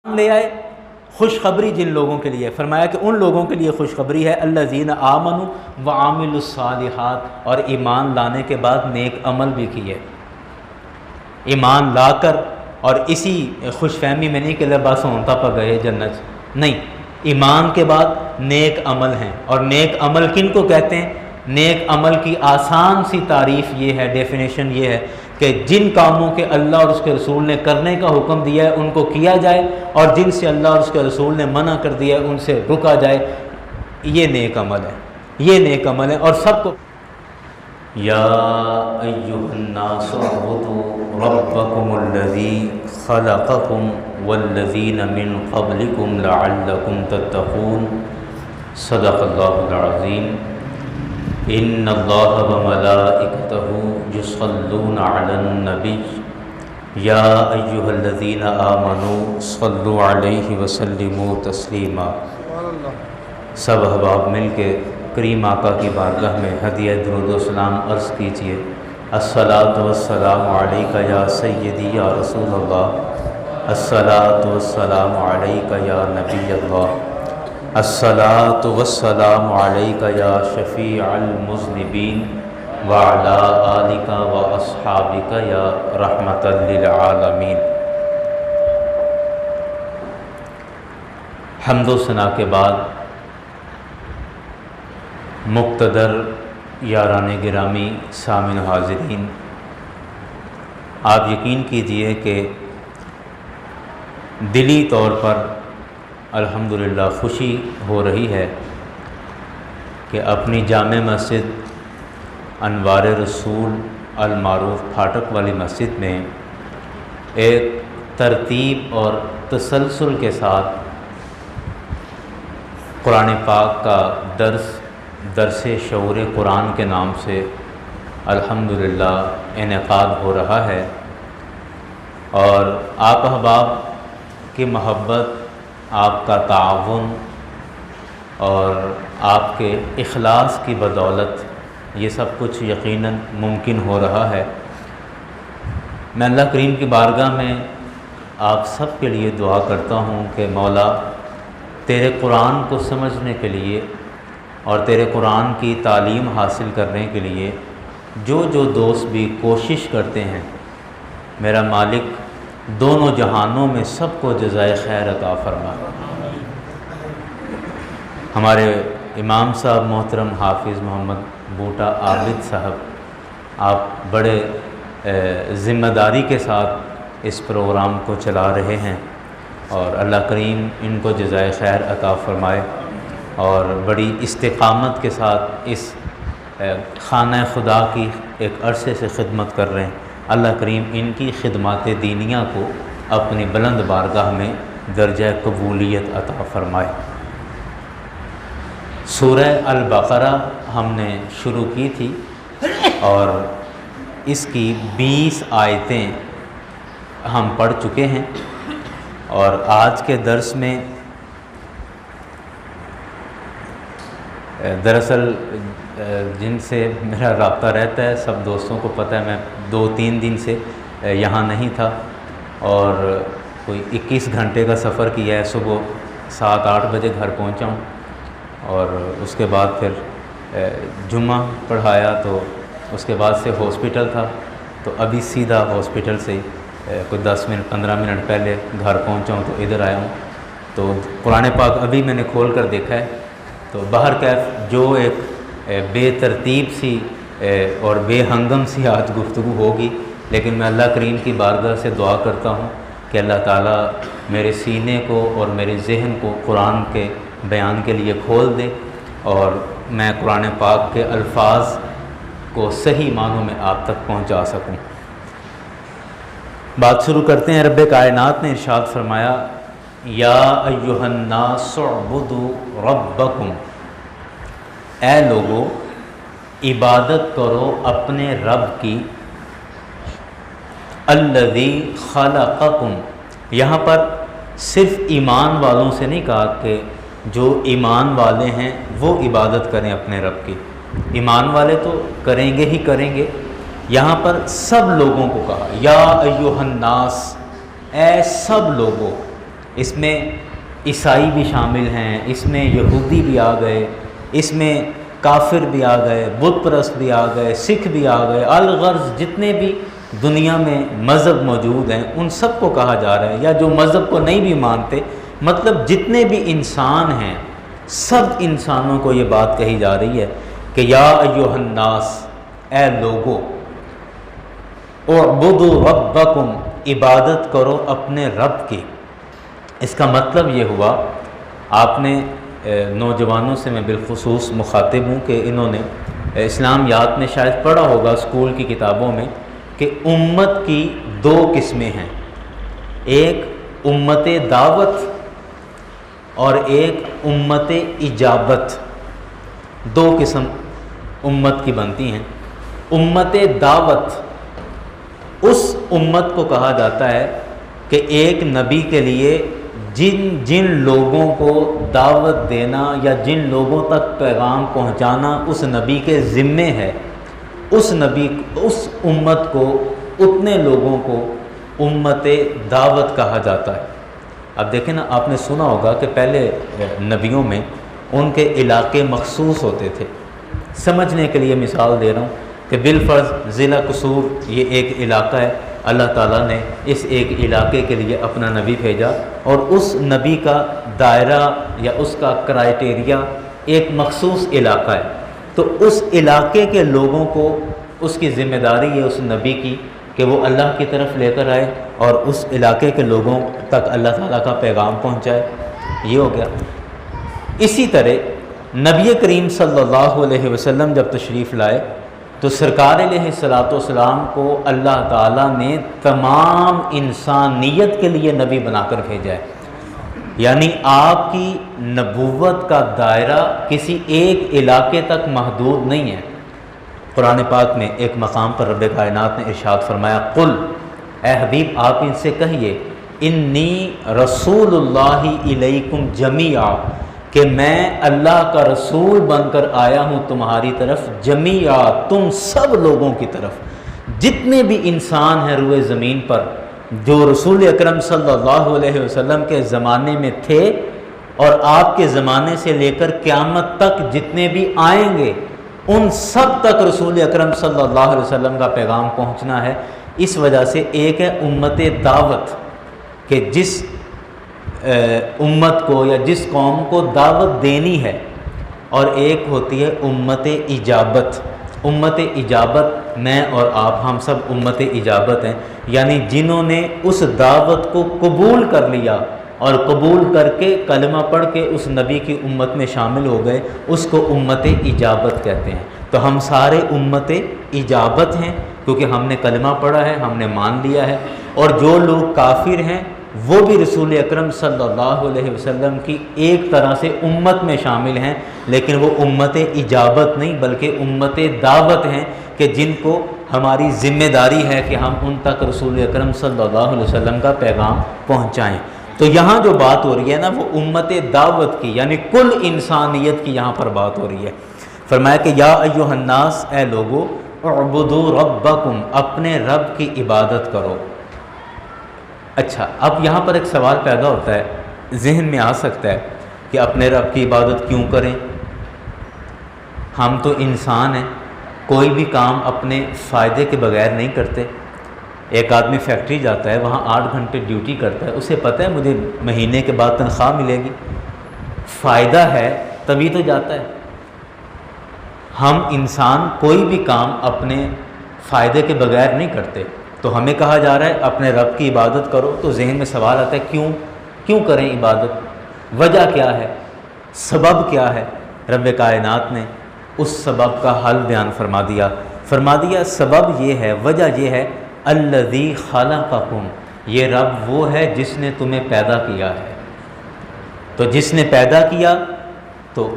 لے آئے خوشخبری جن لوگوں کے لیے، فرمایا کہ ان لوگوں کے لیے خوشخبری ہے الذین آمنوا وعملوا الصالحات، اور ایمان لانے کے بعد نیک عمل بھی کیے۔ ایمان لا کر اور اسی خوش فہمی میں نہیں کہ بس ہونتا پا گئے جنت، نہیں، ایمان کے بعد نیک عمل ہیں۔ اور نیک عمل کن کو کہتے ہیں؟ نیک عمل کی آسان سی تعریف یہ ہے، ڈیفینیشن یہ ہے کہ جن کاموں کے اللہ اور اس کے رسول نے کرنے کا حکم دیا ہے ان کو کیا جائے، اور جن سے اللہ اور اس کے رسول نے منع کر دیا ہے ان سے رکا جائے، یہ نیک عمل ہے، یہ نیک عمل ہے۔ اور سب کو یا ایھا الناس اعبدوا ربکم الذی خلقکم والذین من قبلکم لعلکم تتقون، صدق اللہ العظیم۔ ان اللہ وملائکتہ یصلون علی النبی یا ایھا الذین آمنوا صلوا علیہ وسلموا تسلیما۔ سب احباب مل کے کریم آقا کی بارگاہ میں ہدیہ درود و سلام عرض کیجیے۔ الصلاۃ والسلام علیک یا سیدی یا رسول اللہ، الصلاۃ والسلام علیک یا نبی اللہ، الصلاۃ والسلام علیک یا شفیع المذنبین وعلی آلک واصحابک یا رحمۃ للعالمین۔ حمد و ثنا کے بعد مقتدر یاران گرامی سامعین حاضرین، آپ یقین کیجئے کہ دلی طور پر الحمدللہ خوشی ہو رہی ہے کہ اپنی جامع مسجد انوار رسول المعروف پھاٹک والی مسجد میں ایک ترتیب اور تسلسل کے ساتھ قرآن پاک کا درس شعور قرآن کے نام سے الحمدللہ انعقاد ہو رہا ہے، اور آپ احباب کی محبت، آپ کا تعاون اور آپ کے اخلاص کی بدولت یہ سب کچھ یقیناً ممکن ہو رہا ہے۔ میں اللہ کریم کی بارگاہ میں آپ سب کے لیے دعا کرتا ہوں کہ مولا تیرے قرآن کو سمجھنے کے لیے اور تیرے قرآن کی تعلیم حاصل کرنے کے لیے جو دوست بھی کوشش کرتے ہیں، میرا مالک دونوں جہانوں میں سب کو جزائے خیر عطا فرما۔ ہمارے امام صاحب محترم حافظ محمد بوٹا عابد صاحب، آپ بڑے ذمہ داری کے ساتھ اس پروگرام کو چلا رہے ہیں، اور اللہ کریم ان کو جزائے خیر عطا فرمائے، اور بڑی استقامت کے ساتھ اس خانہ خدا کی ایک عرصے سے خدمت کر رہے ہیں۔ اللہ کریم ان کی خدمات دینیہ کو اپنی بلند بارگاہ میں درجہ قبولیت عطا فرمائے۔ سورہ البقرہ ہم نے شروع کی تھی اور اس کی 20 آیتیں ہم پڑھ چکے ہیں، اور آج کے درس میں دراصل جن سے میرا رابطہ رہتا ہے سب دوستوں کو پتہ ہے، میں 2-3 دن سے یہاں نہیں تھا، اور کوئی 21 گھنٹے کا سفر کیا ہے۔ صبح 7-8 بجے گھر پہنچا ہوں، اور اس کے بعد پھر جمعہ پڑھایا، تو اس کے بعد سے ہاسپٹل تھا، تو ابھی سیدھا ہاسپٹل سے کوئی 10-15 منٹ پہلے گھر پہنچا ہوں، تو ادھر آیا ہوں۔ تو قرآن پاک ابھی میں نے کھول کر دیکھا ہے، تو بہرکیف جو ایک بے ترتیب سی اور بے ہنگم سی آج گفتگو ہوگی، لیکن میں اللہ کریم کی بارگاہ سے دعا کرتا ہوں کہ اللہ تعالیٰ میرے سینے کو اور میرے ذہن کو قرآن کے بیان کے لیے کھول دے، اور میں قرآن پاک کے الفاظ کو صحیح معنوں میں آپ تک پہنچا سکوں۔ بات شروع کرتے ہیں۔ رب کائنات نے ارشاد فرمایا، یا ایھا الناس اعبدوا ربکم، اے لوگو عبادت کرو اپنے رب کی، الذی خلقکم، یہاں پر صرف ایمان والوں سے نہیں کہا کہ جو ایمان والے ہیں وہ عبادت کریں اپنے رب کی، ایمان والے تو کریں گے ہی کریں گے، یہاں پر سب لوگوں کو کہا، یا ایھا الناس، اے سب لوگوں، اس میں عیسائی بھی شامل ہیں، اس میں یہودی بھی آ گئے، اس میں کافر بھی آ گئے، بت پرست بھی آ گئے، سکھ بھی آ گئے، الغرض جتنے بھی دنیا میں مذہب موجود ہیں ان سب کو کہا جا رہا ہے، یا جو مذہب کو نہیں بھی مانتے، مطلب جتنے بھی انسان ہیں سب انسانوں کو یہ بات کہی جا رہی ہے کہ یا ایھا الناس، اے لوگو، اعبدوا ربکم، عبادت کرو اپنے رب کی۔ اس کا مطلب یہ ہوا، آپ نے نوجوانوں سے میں بالخصوص مخاطب ہوں کہ انہوں نے اسلامیات میں شاید پڑھا ہوگا اسکول کی کتابوں میں کہ امت کی دو قسمیں ہیں، ایک امت دعوت اور ایک امت اجابت، دو قسم امت کی بنتی ہیں۔ امت دعوت اس امت کو کہا جاتا ہے کہ ایک نبی کے لیے جن لوگوں کو دعوت دینا یا جن لوگوں تک پیغام پہنچانا اس نبی کے ذمے ہے، اس امت کو، اتنے لوگوں کو امت دعوت کہا جاتا ہے۔ اب دیکھیں نا، آپ نے سنا ہوگا کہ پہلے نبیوں میں ان کے علاقے مخصوص ہوتے تھے۔ سمجھنے کے لیے مثال دے رہا ہوں کہ بالفرض ضلع قصور یہ ایک علاقہ ہے، اللہ تعالیٰ نے اس ایک علاقے کے لیے اپنا نبی بھیجا، اور اس نبی کا دائرہ یا اس کا کرائٹیریا ایک مخصوص علاقہ ہے، تو اس علاقے کے لوگوں کو اس کی ذمہ داری ہے اس نبی کی کہ وہ اللہ کی طرف لے کر آئے اور اس علاقے کے لوگوں تک اللہ تعالیٰ کا پیغام پہنچائے۔ یہ ہو گیا۔ اسی طرح نبی کریم صلی اللہ علیہ وسلم جب تشریف لائے تو سرکار علیہ الصلوۃ والسلام کو اللہ تعالیٰ نے تمام انسانیت کے لیے نبی بنا کر بھیجا ہے، یعنی آپ کی نبوت کا دائرہ کسی ایک علاقے تک محدود نہیں ہے۔ قرآن پاک میں ایک مقام پر رب کائنات نے ارشاد فرمایا، قل، اے حبیب آپ ان سے کہیے، انی رسول اللہ الیکم جمیعا، کہ میں اللہ کا رسول بن کر آیا ہوں تمہاری طرف، جمیعا، تم سب لوگوں کی طرف، جتنے بھی انسان ہیں روئے زمین پر جو رسول اکرم صلی اللہ علیہ وسلم کے زمانے میں تھے اور آپ کے زمانے سے لے کر قیامت تک جتنے بھی آئیں گے، ان سب تک رسول اکرم صلی اللہ علیہ وسلم کا پیغام پہنچنا ہے۔ اس وجہ سے ایک ہے امت دعوت کہ جس امت کو یا جس قوم کو دعوت دینی ہے، اور ایک ہوتی ہے امت اجابت۔ امت اجابت میں اور آپ، ہم سب امت اجابت ہیں، یعنی جنہوں نے اس دعوت کو قبول کر لیا اور قبول کر کے کلمہ پڑھ کے اس نبی کی امت میں شامل ہو گئے، اس کو امت اجابت کہتے ہیں۔ تو ہم سارے امت اجابت ہیں کیونکہ ہم نے کلمہ پڑھا ہے، ہم نے مان لیا ہے، اور جو لوگ کافر ہیں وہ بھی رسول اکرم صلی اللہ علیہ وسلم کی ایک طرح سے امت میں شامل ہیں، لیکن وہ امت اجابت نہیں بلکہ امت دعوت ہیں کہ جن کو ہماری ذمہ داری ہے کہ ہم ان تک رسول اکرم صلی اللہ علیہ وسلم کا پیغام پہنچائیں۔ تو یہاں جو بات ہو رہی ہے نا وہ امت دعوت کی، یعنی کل انسانیت کی یہاں پر بات ہو رہی ہے۔ فرمایا کہ یا ایھا الناس، اے لوگو، اعبدوا ربکم، اپنے رب کی عبادت کرو۔ اچھا، اب یہاں پر ایک سوال پیدا ہوتا ہے، ذہن میں آ سکتا ہے کہ اپنے رب کی عبادت کیوں کریں؟ ہم تو انسان ہیں، کوئی بھی کام اپنے فائدے کے بغیر نہیں کرتے۔ ایک آدمی فیکٹری جاتا ہے، وہاں 8 گھنٹے ڈیوٹی کرتا ہے، اسے پتہ ہے مجھے مہینے کے بعد تنخواہ ملے گی، فائدہ ہے تبھی تو جاتا ہے۔ ہم انسان کوئی بھی کام اپنے فائدے کے بغیر نہیں کرتے، تو ہمیں کہا جا رہا ہے اپنے رب کی عبادت کرو۔ تو ذہن میں سوال آتا ہے کیوں کریں عبادت؟ وجہ کیا ہے؟ سبب کیا ہے؟ رب کائنات نے اس سبب کا حل بیان فرما دیا۔ سبب یہ ہے، وجہ یہ ہے، الذی خلقکم، یہ رب وہ ہے جس نے تمہیں پیدا کیا ہے۔ تو جس نے پیدا کیا تو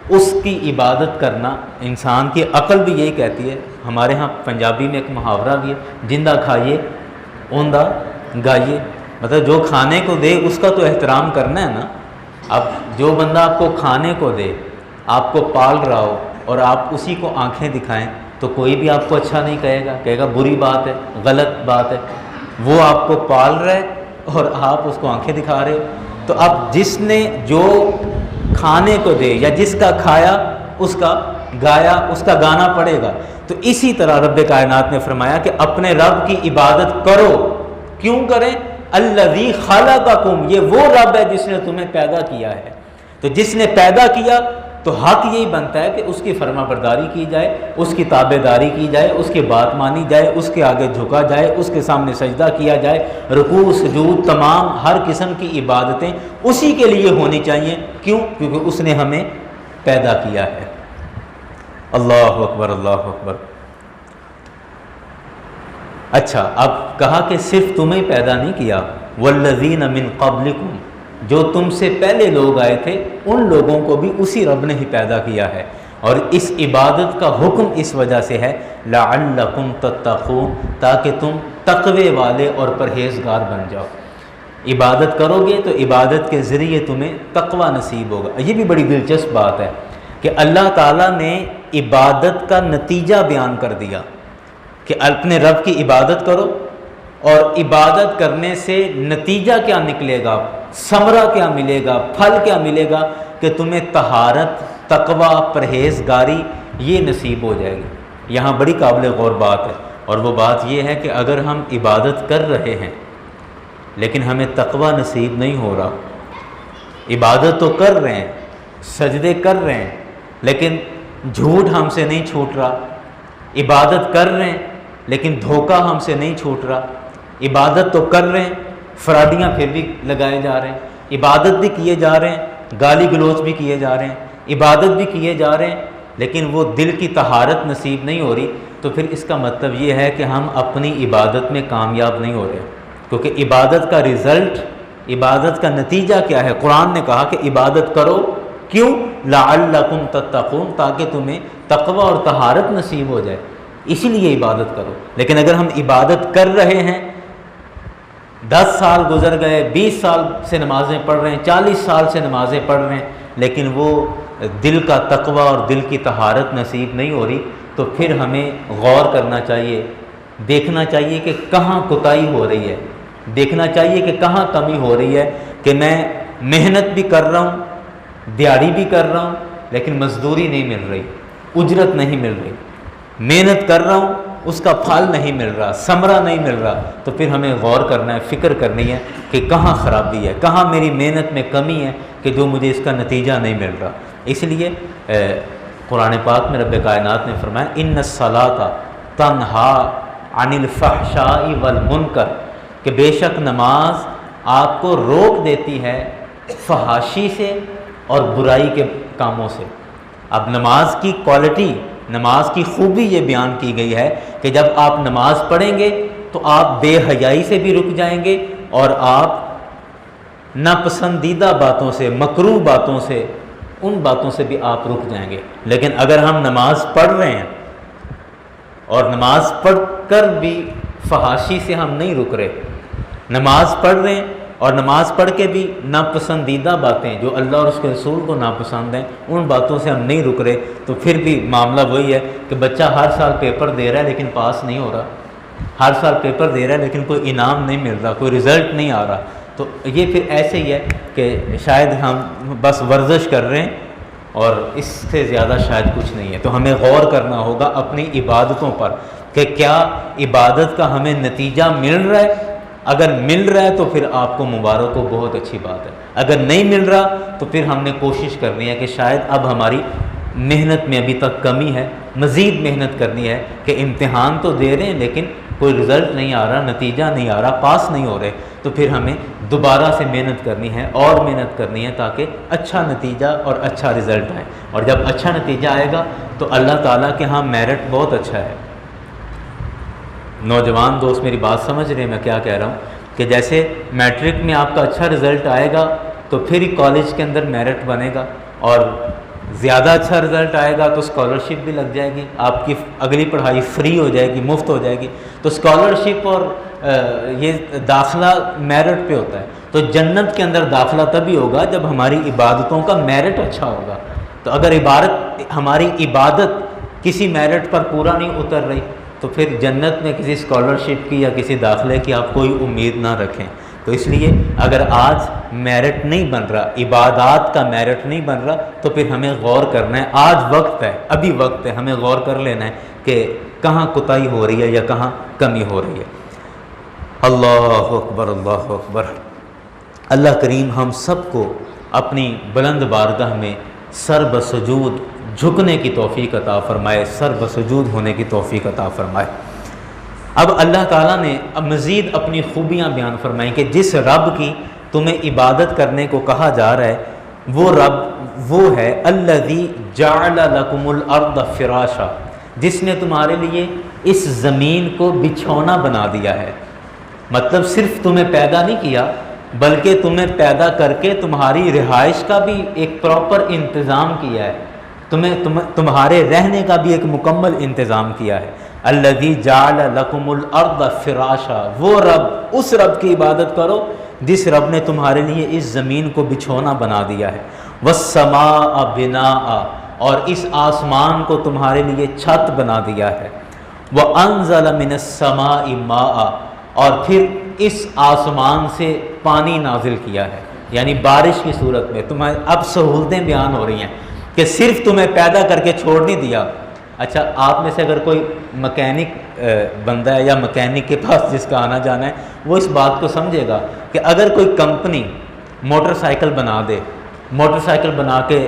اس کی عبادت کرنا، انسان کی عقل بھی یہی کہتی ہے۔ ہمارے ہاں پنجابی میں ایک محاورہ بھی ہے، جندہ کھائیے اوندہ گائیے، مطلب جو کھانے کو دے اس کا تو احترام کرنا ہے نا۔ اب جو بندہ آپ کو کھانے کو دے، آپ کو پال رہا ہو اور آپ اسی کو آنکھیں دکھائیں تو کوئی بھی آپ کو اچھا نہیں کہے گا، کہے گا بری بات ہے، غلط بات ہے۔ وہ آپ کو پال رہا ہے اور آپ اس کو آنکھیں دکھا رہے ہو. تو اب جس نے جو کھانے کو دے یا جس کا کھایا اس کا گایا، اس کا گانا پڑے گا. تو اسی طرح رب کائنات نے فرمایا کہ اپنے رب کی عبادت کرو. کیوں کریں؟ الذی خلقکم، یہ وہ رب ہے جس نے تمہیں پیدا کیا ہے. تو جس نے پیدا کیا تو حق یہی بنتا ہے کہ اس کی فرما برداری کی جائے، اس کی تابع داری کی جائے، اس کی بات مانی جائے، اس کے آگے جھکا جائے، اس کے سامنے سجدہ کیا جائے. رکوع سجود تمام ہر قسم کی عبادتیں اسی کے لیے ہونی چاہیے. کیوں؟ کیونکہ اس نے ہمیں پیدا کیا ہے. اللہ اکبر، اللہ اکبر. اچھا، اب کہا کہ صرف تمہیں پیدا نہیں کیا، والذین من قبلکم، جو تم سے پہلے لوگ آئے تھے ان لوگوں کو بھی اسی رب نے ہی پیدا کیا ہے. اور اس عبادت کا حکم اس وجہ سے ہے لعلکم تتقون، تاکہ تم تقوی والے اور پرہیزگار بن جاؤ. عبادت کرو گے تو عبادت کے ذریعے تمہیں تقوی نصیب ہوگا. یہ بھی بڑی دلچسپ بات ہے کہ اللہ تعالیٰ نے عبادت کا نتیجہ بیان کر دیا کہ اپنے رب کی عبادت کرو، اور عبادت کرنے سے نتیجہ کیا نکلے گا، ثمرہ کیا ملے گا، پھل کیا ملے گا، کہ تمہیں طہارت، تقوی، پرہیزگاری یہ نصیب ہو جائے گی. یہاں بڑی قابل غور بات ہے، اور وہ بات یہ ہے کہ اگر ہم عبادت کر رہے ہیں لیکن ہمیں تقوی نصیب نہیں ہو رہا، عبادت تو کر رہے ہیں، سجدے کر رہے ہیں، لیکن جھوٹ ہم سے نہیں چھوٹ رہا، عبادت کر رہے ہیں لیکن دھوکہ ہم سے نہیں چھوٹ رہا، عبادت تو کر رہے ہیں، فراڈیاں پھر بھی لگائے جا رہے ہیں، عبادت بھی کیے جا رہے ہیں، گالی گلوچ بھی کیے جا رہے ہیں، عبادت بھی کیے جا رہے ہیں، لیکن وہ دل کی طہارت نصیب نہیں ہو رہی. تو پھر اس کا مطلب یہ ہے کہ ہم اپنی عبادت میں کامیاب نہیں ہو رہے، کیونکہ عبادت کا رزلٹ، عبادت کا نتیجہ کیا ہے؟ قرآن نے کہا کہ عبادت کرو. کیوں؟ لعلکم تتقون، تاکہ تمہیں تقوی اور طہارت نصیب ہو جائے، اسی لیے عبادت کرو. لیکن اگر ہم عبادت کر رہے ہیں، 10 سال گزر گئے، 20 سال سے نمازیں پڑھ رہے ہیں، 40 سال سے نمازیں پڑھ رہے ہیں، لیکن وہ دل کا تقوی اور دل کی طہارت نصیب نہیں ہو رہی، تو پھر ہمیں غور کرنا چاہیے، دیکھنا چاہیے کہ کہاں کوتاہی ہو رہی ہے، دیکھنا چاہیے کہ کہاں کمی ہو رہی ہے، کہ میں محنت بھی کر رہا ہوں، دیہڑی بھی کر رہا ہوں، لیکن مزدوری نہیں مل رہی، اجرت نہیں مل رہی، محنت کر رہا ہوں اس کا پھل نہیں مل رہا، ثمرہ نہیں مل رہا. تو پھر ہمیں غور کرنا ہے، فکر کرنی ہے کہ کہاں خرابی ہے، کہاں میری محنت میں کمی ہے کہ جو مجھے اس کا نتیجہ نہیں مل رہا. اس لیے قرآن پاک میں رب کائنات نے فرمایا ان الصلاۃ تنہا عن الفحشاء والمنکر، کہ بے شک نماز آپ کو روک دیتی ہے فحاشی سے اور برائی کے کاموں سے. اب نماز کی کوالٹی، نماز کی خوبی یہ بیان کی گئی ہے کہ جب آپ نماز پڑھیں گے تو آپ بے حیائی سے بھی رک جائیں گے، اور آپ ناپسندیدہ باتوں سے، مکروہ باتوں سے، ان باتوں سے بھی آپ رک جائیں گے. لیکن اگر ہم نماز پڑھ رہے ہیں اور نماز پڑھ کر بھی فحاشی سے ہم نہیں رک رہے، نماز پڑھ رہے ہیں اور نماز پڑھ کے بھی ناپسندیدہ باتیں جو اللہ اور اس کے رسول کو ناپسند ہیں ان باتوں سے ہم نہیں رک رہے، تو پھر بھی معاملہ وہی ہے کہ بچہ ہر سال پیپر دے رہا ہے لیکن پاس نہیں ہو رہا، ہر سال پیپر دے رہا ہے لیکن کوئی انعام نہیں مل رہا، کوئی رزلٹ نہیں آ رہا. تو یہ پھر ایسے ہی ہے کہ شاید ہم بس ورزش کر رہے ہیں اور اس سے زیادہ شاید کچھ نہیں ہے. تو ہمیں غور کرنا ہوگا اپنی عبادتوں پر کہ کیا عبادت کا ہمیں نتیجہ مل رہا ہے. اگر مل رہا ہے تو پھر آپ کو مبارک ہو، بہت اچھی بات ہے. اگر نہیں مل رہا تو پھر ہم نے کوشش کرنی ہے کہ شاید اب ہماری محنت میں ابھی تک کمی ہے، مزید محنت کرنی ہے کہ امتحان تو دے رہے ہیں لیکن کوئی رزلٹ نہیں آ رہا، نتیجہ نہیں آ رہا، پاس نہیں ہو رہے. تو پھر ہمیں دوبارہ سے محنت کرنی ہے اور محنت کرنی ہے تاکہ اچھا نتیجہ اور اچھا رزلٹ آئے. اور جب اچھا نتیجہ آئے گا تو اللہ تعالیٰ کے ہاں میرٹ بہت اچھا ہے. نوجوان دوست میری بات سمجھ رہے ہیں میں کیا کہہ رہا ہوں، کہ جیسے میٹرک میں آپ کا اچھا رزلٹ آئے گا تو پھر ہی کالج کے اندر میرٹ بنے گا، اور زیادہ اچھا رزلٹ آئے گا تو اسکالرشپ بھی لگ جائے گی، آپ کی اگلی پڑھائی فری ہو جائے گی، مفت ہو جائے گی. تو اسکالرشپ اور یہ داخلہ میرٹ پہ ہوتا ہے. تو جنت کے اندر داخلہ تبھی ہوگا جب ہماری عبادتوں کا میرٹ اچھا ہوگا. تو اگر ہماری عبادت کسی میرٹ پر پورا نہیں اتر رہی تو پھر جنت میں کسی اسکالرشپ کی یا کسی داخلے کی آپ کوئی امید نہ رکھیں. تو اس لیے اگر آج میرٹ نہیں بن رہا، عبادات کا میرٹ نہیں بن رہا، تو پھر ہمیں غور کرنا ہے، آج وقت ہے، ابھی وقت ہے، ہمیں غور کر لینا ہے کہ کہاں کوتاہی ہو رہی ہے یا کہاں کمی ہو رہی ہے۔ اللہ اکبر، اللہ اکبر۔ اللہ کریم ہم سب کو اپنی بلند بارگاہ میں سر بسجود جھکنے کی توفیق عطا فرمائے، سر بسجود ہونے کی توفیق عطا فرمائے۔ اب اللہ تعالیٰ نے مزید اپنی خوبیاں بیان فرمائیں کہ جس رب کی تمہیں عبادت کرنے کو کہا جا رہا ہے وہ رب وہ ہے الذی جعل لکم الارض فراشا، جس نے تمہارے لیے اس زمین کو بچھونا بنا دیا ہے۔ مطلب صرف تمہیں پیدا نہیں کیا بلکہ تمہیں پیدا کر کے تمہاری رہائش کا بھی ایک پراپر انتظام کیا ہے، تمہارے رہنے کا بھی ایک مکمل انتظام کیا ہے۔ الذی جعل لکم الارض فراشا، وہ رب، اس رب کی عبادت کرو جس رب نے تمہارے لیے اس زمین کو بچھونا بنا دیا ہے۔ والسماء بناء، اور اس آسمان کو تمہارے لیے چھت بنا دیا ہے۔ وانزل من السماء ماء، اور پھر اس آسمان سے پانی نازل کیا ہے، یعنی بارش کی صورت میں تمہیں اب سہولتیں بیان ہو رہی ہیں کہ صرف تمہیں پیدا کر کے چھوڑ نہیں دیا۔ اچھا، آپ میں سے اگر کوئی مکینک بندہ ہے یا مکینک کے پاس جس کا آنا جانا ہے، وہ اس بات کو سمجھے گا کہ اگر کوئی کمپنی موٹر سائیکل بنا دے، موٹر سائیکل بنا کے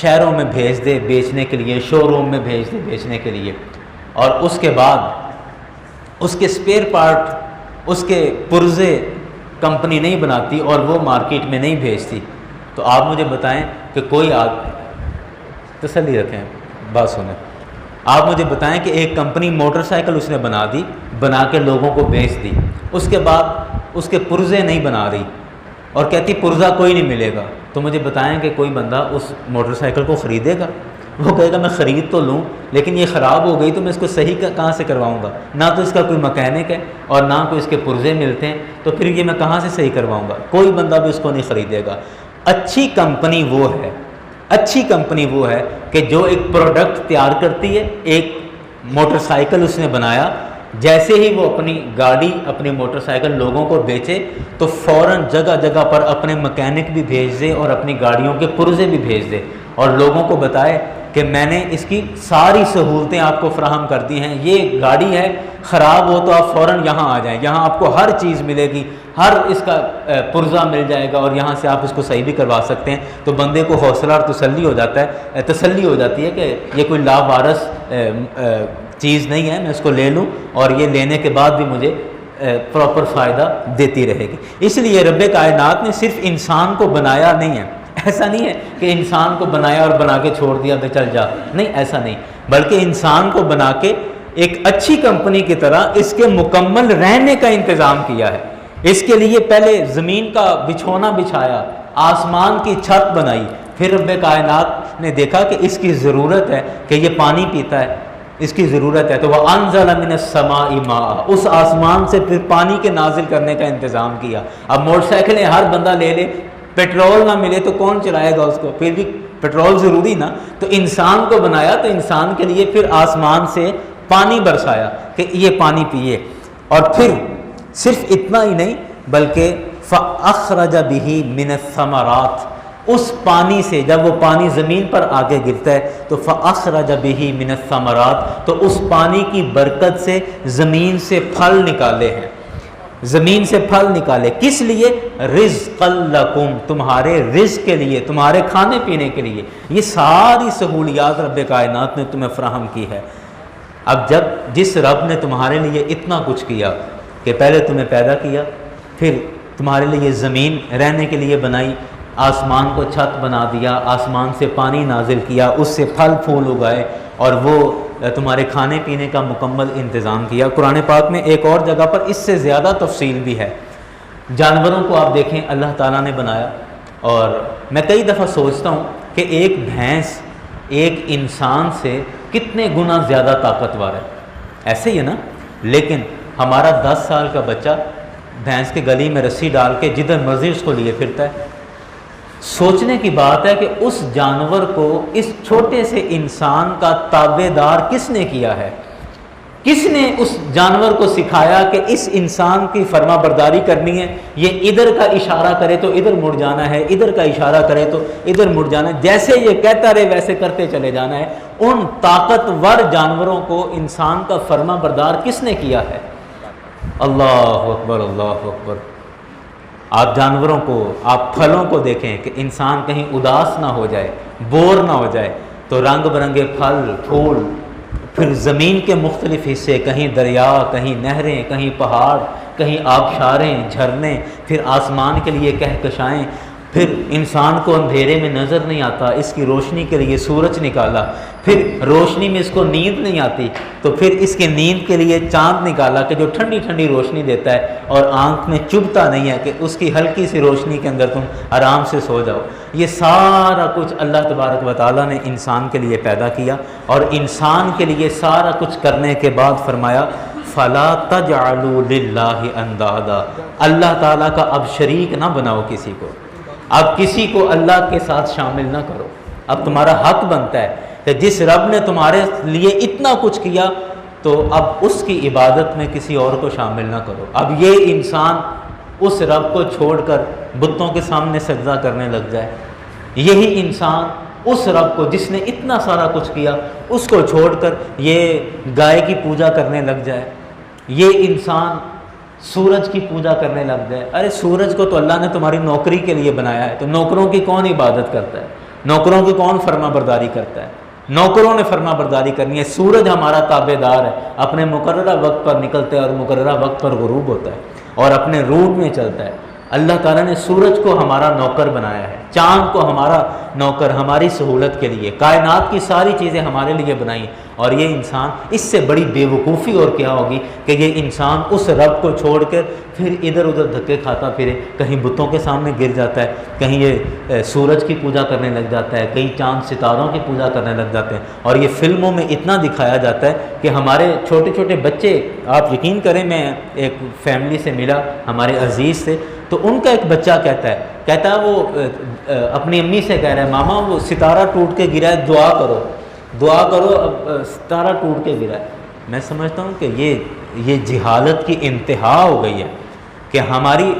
شہروں میں بھیج دے بیچنے کے لیے، شو روم میں بھیج دے بیچنے کے لیے، اور اس کے بعد اس کے سپیئر پارٹ، اس کے پرزے کمپنی نہیں بناتی اور وہ مارکیٹ میں نہیں بھیجتی، تو آپ مجھے بتائیں کہ کوئی تسلی رکھیں، بات سنیں، آپ مجھے بتائیں کہ ایک کمپنی موٹر سائیکل اس نے بنا دی، بنا کے لوگوں کو بیچ دی، اس کے بعد اس کے پرزے نہیں بنا رہی اور کہتی پرزہ کوئی نہیں ملے گا، تو مجھے بتائیں کہ کوئی بندہ اس موٹر سائیکل کو خریدے گا؟ وہ کہے گا میں خرید تو لوں لیکن یہ خراب ہو گئی تو میں اس کو صحیح کہاں سے کرواؤں گا؟ نہ تو اس کا کوئی مکینک ہے اور نہ کوئی اس کے پرزے ملتے ہیں، تو پھر یہ میں کہاں سے صحیح کرواؤں گا؟ کوئی بندہ بھی اس کو نہیں خریدے گا۔ اچھی کمپنی وہ ہے، اچھی کمپنی وہ ہے کہ جو ایک پروڈکٹ تیار کرتی ہے، ایک موٹر سائیکل اس نے بنایا، جیسے ہی وہ اپنی گاڑی، اپنی موٹر سائیکل لوگوں کو بیچے تو فوراً جگہ جگہ پر اپنے مکینک بھی بھیج دے اور اپنی گاڑیوں کے پرزے بھی بھیج دے اور لوگوں کو بتائے کہ میں نے اس کی ساری سہولتیں آپ کو فراہم کر دی ہیں، یہ گاڑی ہے، خراب ہو تو آپ فوراً یہاں آ جائیں، یہاں آپ کو ہر چیز ملے گی، ہر اس کا پرزہ مل جائے گا اور یہاں سے آپ اس کو صحیح بھی کروا سکتے ہیں۔ تو بندے کو حوصلہ اور تسلی ہو جاتی ہے کہ یہ کوئی لاوارث چیز نہیں ہے، میں اس کو لے لوں اور یہ لینے کے بعد بھی مجھے پراپر فائدہ دیتی رہے گی۔ اس لیے رب کائنات نے صرف انسان کو بنایا نہیں ہے، ایسا نہیں ہے کہ انسان کو بنایا اور بنا کے چھوڑ دیا تو چل جا، نہیں، ایسا نہیں، بلکہ انسان کو بنا کے ایک اچھی کمپنی کی طرح اس کے مکمل رہنے کا انتظام کیا ہے۔ اس کے لیے پہلے زمین کا بچھونا بچھایا، آسمان کی چھت بنائی، پھر رب کائنات نے دیکھا کہ اس کی ضرورت ہے کہ یہ پانی پیتا ہے، اس کی ضرورت ہے، تو وہ انزل من السماء ماء، اس آسمان سے پھر پانی کے نازل کرنے کا انتظام کیا۔ اب موٹر سائیکلیں ہر بندہ لے لے، پیٹرول نہ ملے تو کون چلائے گا اس کو؟ پھر بھی پیٹرول ضروری نا، تو انسان کو بنایا تو انسان کے لیے پھر آسمان سے پانی برسایا کہ یہ پانی پیے، اور پھر صرف اتنا ہی نہیں بلکہ فَأَخْرَجَ بِهِ مِنَ الثَّمَرَاتِ، اس پانی سے جب وہ پانی زمین پر آگے گرتا ہے تو فَأَخْرَجَ بِهِ مِنَ الثَّمَرَاتِ، تو اس پانی کی برکت سے زمین سے پھل نکالے ہیں، زمین سے پھل نکالے، کس لیے؟ رِزْقًا لَكُمْ، تمہارے رزق کے لیے، تمہارے کھانے پینے کے لیے، یہ ساری سہولیات رب کائنات نے تمہیں فراہم کی ہے۔ اب جس رب نے تمہارے لیے اتنا کچھ کیا کہ پہلے تمہیں پیدا کیا، پھر تمہارے لیے زمین رہنے کے لیے بنائی، آسمان کو چھت بنا دیا، آسمان سے پانی نازل کیا، اس سے پھل پھول اگائے اور وہ تمہارے کھانے پینے کا مکمل انتظام کیا۔ قرآن پاک میں ایک اور جگہ پر اس سے زیادہ تفصیل بھی ہے۔ جانوروں کو آپ دیکھیں اللہ تعالیٰ نے بنایا، اور میں کئی دفعہ سوچتا ہوں کہ ایک بھینس ایک انسان سے کتنے گنا زیادہ طاقتور ہے، ایسے ہی ہے نا؟ لیکن ہمارا 10 سال کا بچہ بھینس کے گلی میں رسی ڈال کے جدھر مرضی اس کو لیے پھرتا ہے۔ سوچنے کی بات ہے کہ اس جانور کو اس چھوٹے سے انسان کا تابع دار کس نے کیا ہے کس نے اس جانور کو سکھایا کہ اس انسان کی فرما برداری کرنی ہے؟ یہ ادھر کا اشارہ کرے تو ادھر مڑ جانا ہے، ادھر کا اشارہ کرے تو ادھر مڑ جانا ہے، جیسے یہ کہتا رہے ویسے کرتے چلے جانا ہے۔ ان طاقتور جانوروں کو انسان کا فرما بردار کس نے کیا ہے؟ اللہ اکبر، اللہ اکبر۔ آپ جانوروں کو، آپ پھلوں کو دیکھیں کہ انسان کہیں اداس نہ ہو جائے، بور نہ ہو جائے، تو رنگ برنگے پھل پھول، پھر زمین کے مختلف حصے، کہیں دریا، کہیں نہریں، کہیں پہاڑ، کہیں آبشاریں، جھرنے، پھر آسمان کے لیے کہکشائیں، پھر انسان کو اندھیرے میں نظر نہیں آتا، اس کی روشنی کے لیے سورج نکالا، پھر روشنی میں اس کو نیند نہیں آتی تو پھر اس کے نیند کے لیے چاند نکالا کہ جو ٹھنڈی ٹھنڈی روشنی دیتا ہے اور آنکھ میں چبھتا نہیں ہے، کہ اس کی ہلکی سی روشنی کے اندر تم آرام سے سو جاؤ۔ یہ سارا کچھ اللہ تبارک و تعالیٰ نے انسان کے لیے پیدا کیا، اور انسان کے لیے سارا کچھ کرنے کے بعد فرمایا فَلَا تَجْعَلُوا لِلَّهِ أَنْدَادًا، اللہ تعالیٰ کا اب شریک نہ بناؤ کسی کو، اب کسی کو اللہ کے ساتھ شامل نہ کرو۔ اب تمہارا حق بنتا ہے کہ جس رب نے تمہارے لیے اتنا کچھ کیا تو اب اس کی عبادت میں کسی اور کو شامل نہ کرو۔ اب یہ انسان اس رب کو چھوڑ کر بتوں کے سامنے سجدہ کرنے لگ جائے، یہی انسان اس رب کو جس نے اتنا سارا کچھ کیا اس کو چھوڑ کر یہ گائے کی پوجا کرنے لگ جائے، یہ انسان سورج کی پوجا کرنے لگ جائے۔ ارے سورج کو تو اللہ نے تمہاری نوکری کے لیے بنایا ہے، تو نوکروں کی کون عبادت کرتا ہے؟ نوکروں کی کون فرما برداری کرتا ہے؟ نوکروں نے فرما برداری کرنی ہے۔ سورج ہمارا تابع دار ہے، اپنے مقررہ وقت پر نکلتا ہے اور مقررہ وقت پر غروب ہوتا ہے اور اپنے روٹ میں چلتا ہے۔ اللہ تعالیٰ نے سورج کو ہمارا نوکر بنایا ہے، چاند کو ہمارا نوکر، ہماری سہولت کے لیے، کائنات کی ساری چیزیں ہمارے لیے بنائی، اور یہ انسان، اس سے بڑی بے وقوفی اور کیا ہوگی کہ یہ انسان اس رب کو چھوڑ کر پھر ادھر ادھر دھکے کھاتا پھرے، کہیں بتوں کے سامنے گر جاتا ہے، کہیں یہ سورج کی پوجا کرنے لگ جاتا ہے، کہیں چاند ستاروں کی پوجا کرنے لگ جاتے ہیں۔ اور یہ فلموں میں اتنا دکھایا جاتا ہے کہ ہمارے چھوٹے چھوٹے بچے، آپ یقین کریں، میں ایک فیملی سے ملا ہمارے عزیز سے، تو ان کا ایک بچہ کہتا ہے وہ اپنی امی سے کہہ رہا ہے ماما وہ ستارہ ٹوٹ کے گرا ہے، دعا کرو دعا کرو، اب ستارہ ٹوٹ کے گرا ہے۔ میں سمجھتا ہوں کہ یہ جہالت کی انتہا ہو گئی ہے کہ ہماری،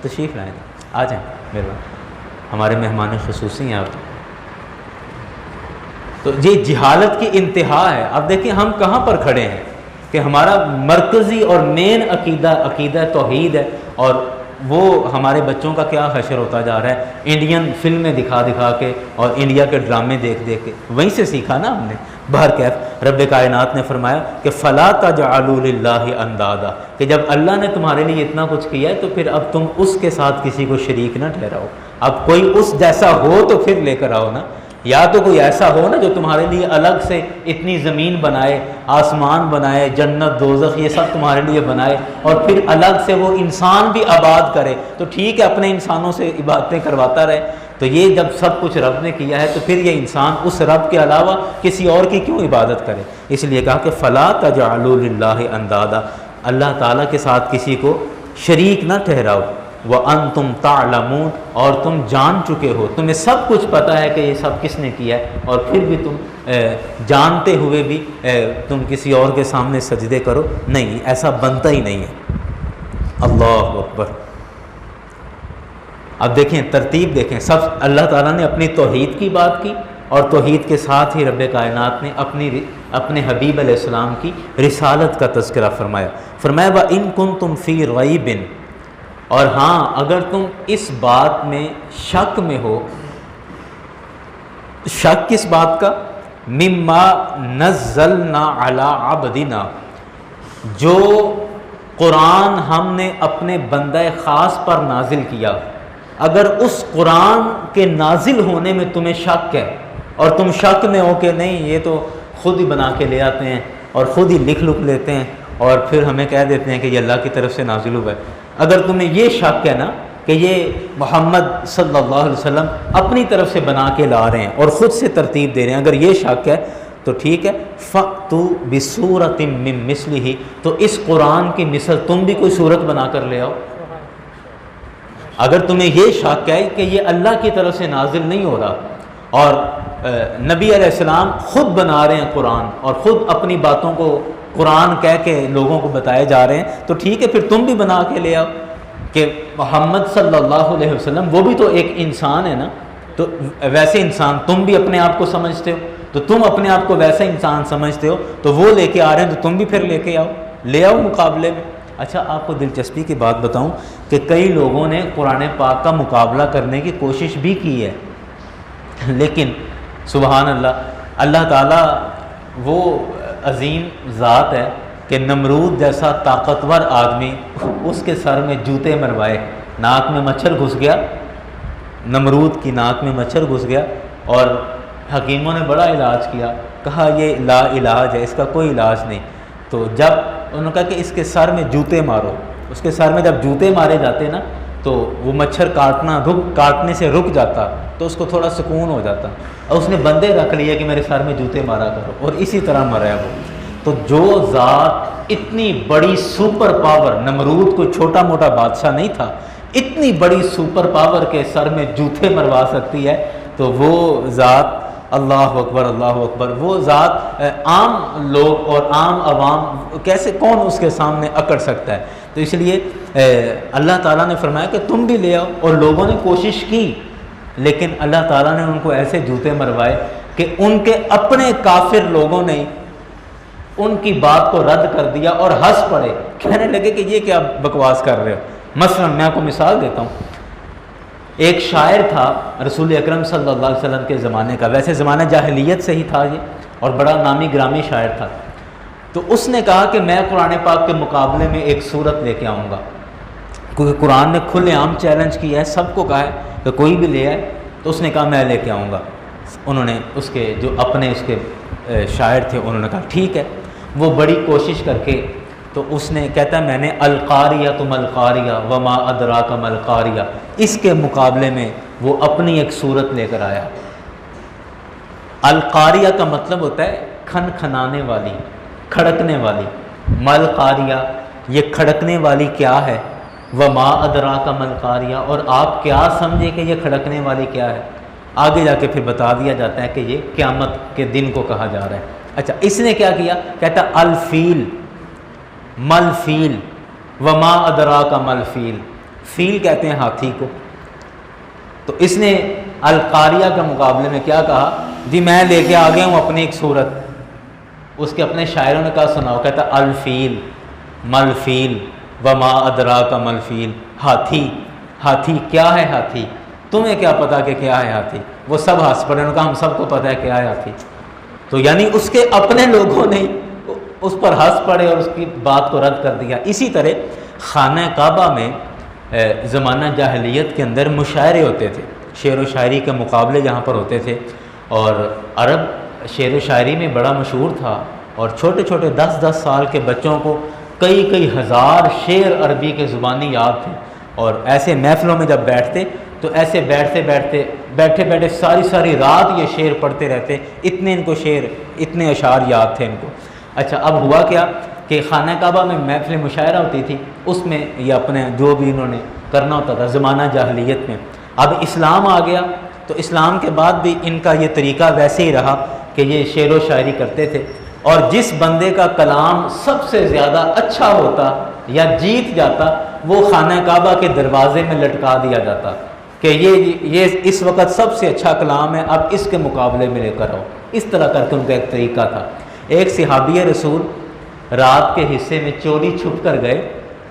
تشریف لائیں، آ جائیں میرے پاس، ہمارے مہمان خصوصی ہیں آپ، تو یہ جہالت کی انتہا ہے۔ اب دیکھیں ہم کہاں پر کھڑے ہیں کہ ہمارا مرکزی اور مین عقیدہ توحید ہے، اور وہ ہمارے بچوں کا کیا حشر ہوتا جا رہا ہے، انڈین فلمیں دکھا کے اور انڈیا کے ڈرامے دیکھ کے، وہیں سے سیکھا نا ہم نے۔ بہرکیف رب کائنات نے فرمایا کہ فَلَا تَجْعَلُوا لِلَّهِ أَنْدَادًا، کہ جب اللہ نے تمہارے لیے اتنا کچھ کیا ہے تو پھر اب تم اس کے ساتھ کسی کو شریک نہ ٹھہراؤ۔ اب کوئی اس جیسا ہو تو پھر لے کر آؤ نا، یا تو کوئی ایسا ہو نا جو تمہارے لیے الگ سے اتنی زمین بنائے، آسمان بنائے، جنت دوزخ یہ سب تمہارے لیے بنائے، اور پھر الگ سے وہ انسان بھی آباد کرے، تو ٹھیک ہے اپنے انسانوں سے عبادتیں کرواتا رہے۔ تو یہ جب سب کچھ رب نے کیا ہے تو پھر یہ انسان اس رب کے علاوہ کسی اور کی کیوں عبادت کرے؟ اس لیے کہا کہ فَلَا تَجْعَلُوا لِلَّهِ أَنْدَادًا، اللہ تعالیٰ کے ساتھ کسی کو شریک نہ ٹھہراؤ۔ وَأَنْتُمْ تَعْلَمُونَ، اور تم جان چکے ہو، تمہیں سب کچھ پتہ ہے کہ یہ سب کس نے کیا ہے، اور پھر بھی تم جانتے ہوئے بھی تم کسی اور کے سامنے سجدے کرو، نہیں، ایسا بنتا ہی نہیں ہے۔ اللہ اکبر۔ اب دیکھیں ترتیب دیکھیں، سب اللہ تعالیٰ نے اپنی توحید کی بات کی، اور توحید کے ساتھ ہی رب کائنات نے اپنے حبیب علیہ السلام کی رسالت کا تذکرہ فرمایا۔ وَإِن كُنتُمْ فِي رَيْبٍ، اور ہاں اگر تم اس بات میں شک میں ہو، شک کس بات کا؟ مما نزلنا علی عبدنا، جو قرآن ہم نے اپنے بندہ خاص پر نازل کیا، اگر اس قرآن کے نازل ہونے میں تمہیں شک ہے اور تم شک میں ہو کہ نہیں یہ تو خود ہی بنا کے لے آتے ہیں اور خود ہی لکھ لیتے ہیں اور پھر ہمیں کہہ دیتے ہیں کہ یہ اللہ کی طرف سے نازل ہوا ہے، اگر تمہیں یہ شک ہے نا کہ یہ محمد صلی اللہ علیہ وسلم اپنی طرف سے بنا کے لا رہے ہیں اور خود سے ترتیب دے رہے ہیں، اگر یہ شک ہے تو ٹھیک ہے، فَأْتُوا بِسُورَةٍ مِّن مِّثْلِهِ، تو اس قرآن کی مثل تم بھی کوئی صورت بنا کر لے آؤ۔ اگر تمہیں یہ شک ہے کہ یہ اللہ کی طرف سے نازل نہیں ہو رہا اور نبی علیہ السلام خود بنا رہے ہیں قرآن اور خود اپنی باتوں کو قرآن کہہ کے لوگوں کو بتائے جا رہے ہیں تو ٹھیک ہے، پھر تم بھی بنا کے لے آؤ کہ محمد صلی اللہ علیہ وسلم وہ بھی تو ایک انسان ہے نا، تو ویسے انسان تم بھی اپنے آپ کو سمجھتے ہو، تو تم اپنے آپ کو ویسا انسان سمجھتے ہو، تو وہ لے کے آ رہے ہیں تو تم بھی پھر لے آؤ مقابلے میں۔ اچھا، آپ کو دلچسپی کی بات بتاؤں کہ کئی لوگوں نے قرآن پاک کا مقابلہ کرنے کی کوشش بھی کی ہے، لیکن سبحان اللہ، اللہ تعالیٰ وہ عظیم ذات ہے کہ نمرود جیسا طاقتور آدمی اس کے سر میں جوتے مروائے، ناک میں مچھر گھس گیا، نمرود کی ناک میں مچھر گھس گیا، اور حکیموں نے بڑا علاج کیا، کہا یہ لا علاج ہے، اس کا کوئی علاج نہیں۔ تو جب انہوں نے کہا کہ اس کے سر میں جوتے مارو، اس کے سر میں جب جوتے مارے جاتے نا تو وہ مچھر کاٹنے سے رک جاتا، تو اس کو تھوڑا سکون ہو جاتا، اور اس نے بندے رکھ لیے کہ میرے سر میں جوتے مارا کرو، اور اسی طرح مرا وہ۔ تو جو ذات اتنی بڑی سپر پاور، نمرود کوئی چھوٹا موٹا بادشاہ نہیں تھا، اتنی بڑی سپر پاور کے سر میں جوتے مروا سکتی ہے، تو وہ ذات، اللہ اکبر اللہ اکبر، وہ ذات عام لوگ اور عام عوام کیسے، کون اس کے سامنے اکڑ سکتا ہے؟ تو اس لیے اللہ تعالیٰ نے فرمایا کہ تم بھی لے آؤ، اور لوگوں نے کوشش کی، لیکن اللہ تعالیٰ نے ان کو ایسے جوتے مروائے کہ ان کے اپنے کافر لوگوں نے ان کی بات کو رد کر دیا اور ہنس پڑے، کہنے لگے کہ یہ کیا بکواس کر رہے ہو۔ مثلا میں آپ کو مثال دیتا ہوں، ایک شاعر تھا رسول اکرم صلی اللہ علیہ وسلم کے زمانے کا، ویسے زمانہ جاہلیت سے ہی تھا یہ، اور بڑا نامی گرامی شاعر تھا۔ تو اس نے کہا کہ میں قرآن پاک کے مقابلے میں ایک سورت لے کے آؤں گا، کیونکہ قرآن نے کھلے عام چیلنج کیا ہے، سب کو کہا ہے کہ کوئی بھی لے آئے، تو اس نے کہا میں لے کے آؤں گا۔ انہوں نے اس کے جو اپنے اس کے شاعر تھے انہوں نے کہا ٹھیک ہے، وہ بڑی کوشش کر کے، تو اس نے کہتا ہے میں نے القاریہ تم القاریہ وما ادراک ما القاریہ، اس کے مقابلے میں وہ اپنی ایک صورت لے کر آیا۔ القاریہ کا مطلب ہوتا ہے کھن کھنانے والی، کھڑکنے والی، مل قاریہ، یہ کھڑکنے والی کیا ہے، وما ادراک ما القاریہ، اور آپ کیا سمجھے کہ یہ کھڑکنے والی کیا ہے؟ آگے جا کے پھر بتا دیا جاتا ہے کہ یہ قیامت کے دن کو کہا جا رہا ہے۔ اچھا، اس نے کیا کیا؟ کہتا الفیل، مل فیل، وما ادراک مل فیل، فیل کہتے ہیں ہاتھی کو۔ تو اس نے القاریہ کے مقابلے میں کیا کہا؟ جی میں لے کے آ گیا ہوں اپنی ایک صورت۔ اس کے اپنے شاعروں نے کہا سناؤ، کہتا الفیل مل فیل وما ادراک مل فیل، ہاتھی، ہاتھی کیا ہے ہاتھی؟ تمہیں کیا پتا کہ کیا ہے ہاتھی؟ وہ سب ہنس پڑے، انہوں نے کہا ہم سب کو پتہ ہے کیا ہے ہاتھی۔ تو یعنی اس کے اپنے لوگوں نے اس پر ہنس پڑے اور اس کی بات کو رد کر دیا۔ اسی طرح خانہ کعبہ میں زمانہ جاہلیت کے اندر مشاعرے ہوتے تھے، شعر و شاعری کے مقابلے جہاں پر ہوتے تھے، اور عرب شعر و شاعری میں بڑا مشہور تھا، اور چھوٹے چھوٹے 10-10 سال کے بچوں کو کئی ہزار شعر عربی کے زبانی یاد تھے، اور ایسے محفلوں میں جب بیٹھتے تو ایسے بیٹھے ساری رات یہ شعر پڑھتے رہتے، اتنے ان کو شعر، اتنے اشعار یاد تھے ان کو۔ اچھا، اب ہوا کیا کہ خانہ کعبہ میں محفل مشاعرہ ہوتی تھی، اس میں یہ اپنے جو بھی انہوں نے کرنا ہوتا تھا زمانہ جاہلیت میں۔ اب اسلام آ گیا تو اسلام کے بعد بھی ان کا یہ طریقہ ویسے ہی رہا کہ یہ شعر و شاعری کرتے تھے، اور جس بندے کا کلام سب سے زیادہ اچھا ہوتا یا جیت جاتا وہ خانہ کعبہ کے دروازے میں لٹکا دیا جاتا کہ یہ اس وقت سب سے اچھا کلام ہے، اب اس کے مقابلے میں لے کر آؤ۔ اس طرح کر کے ان کا ایک طریقہ تھا۔ ایک صحابی رسول رات کے حصے میں چوری چھپ کر گئے،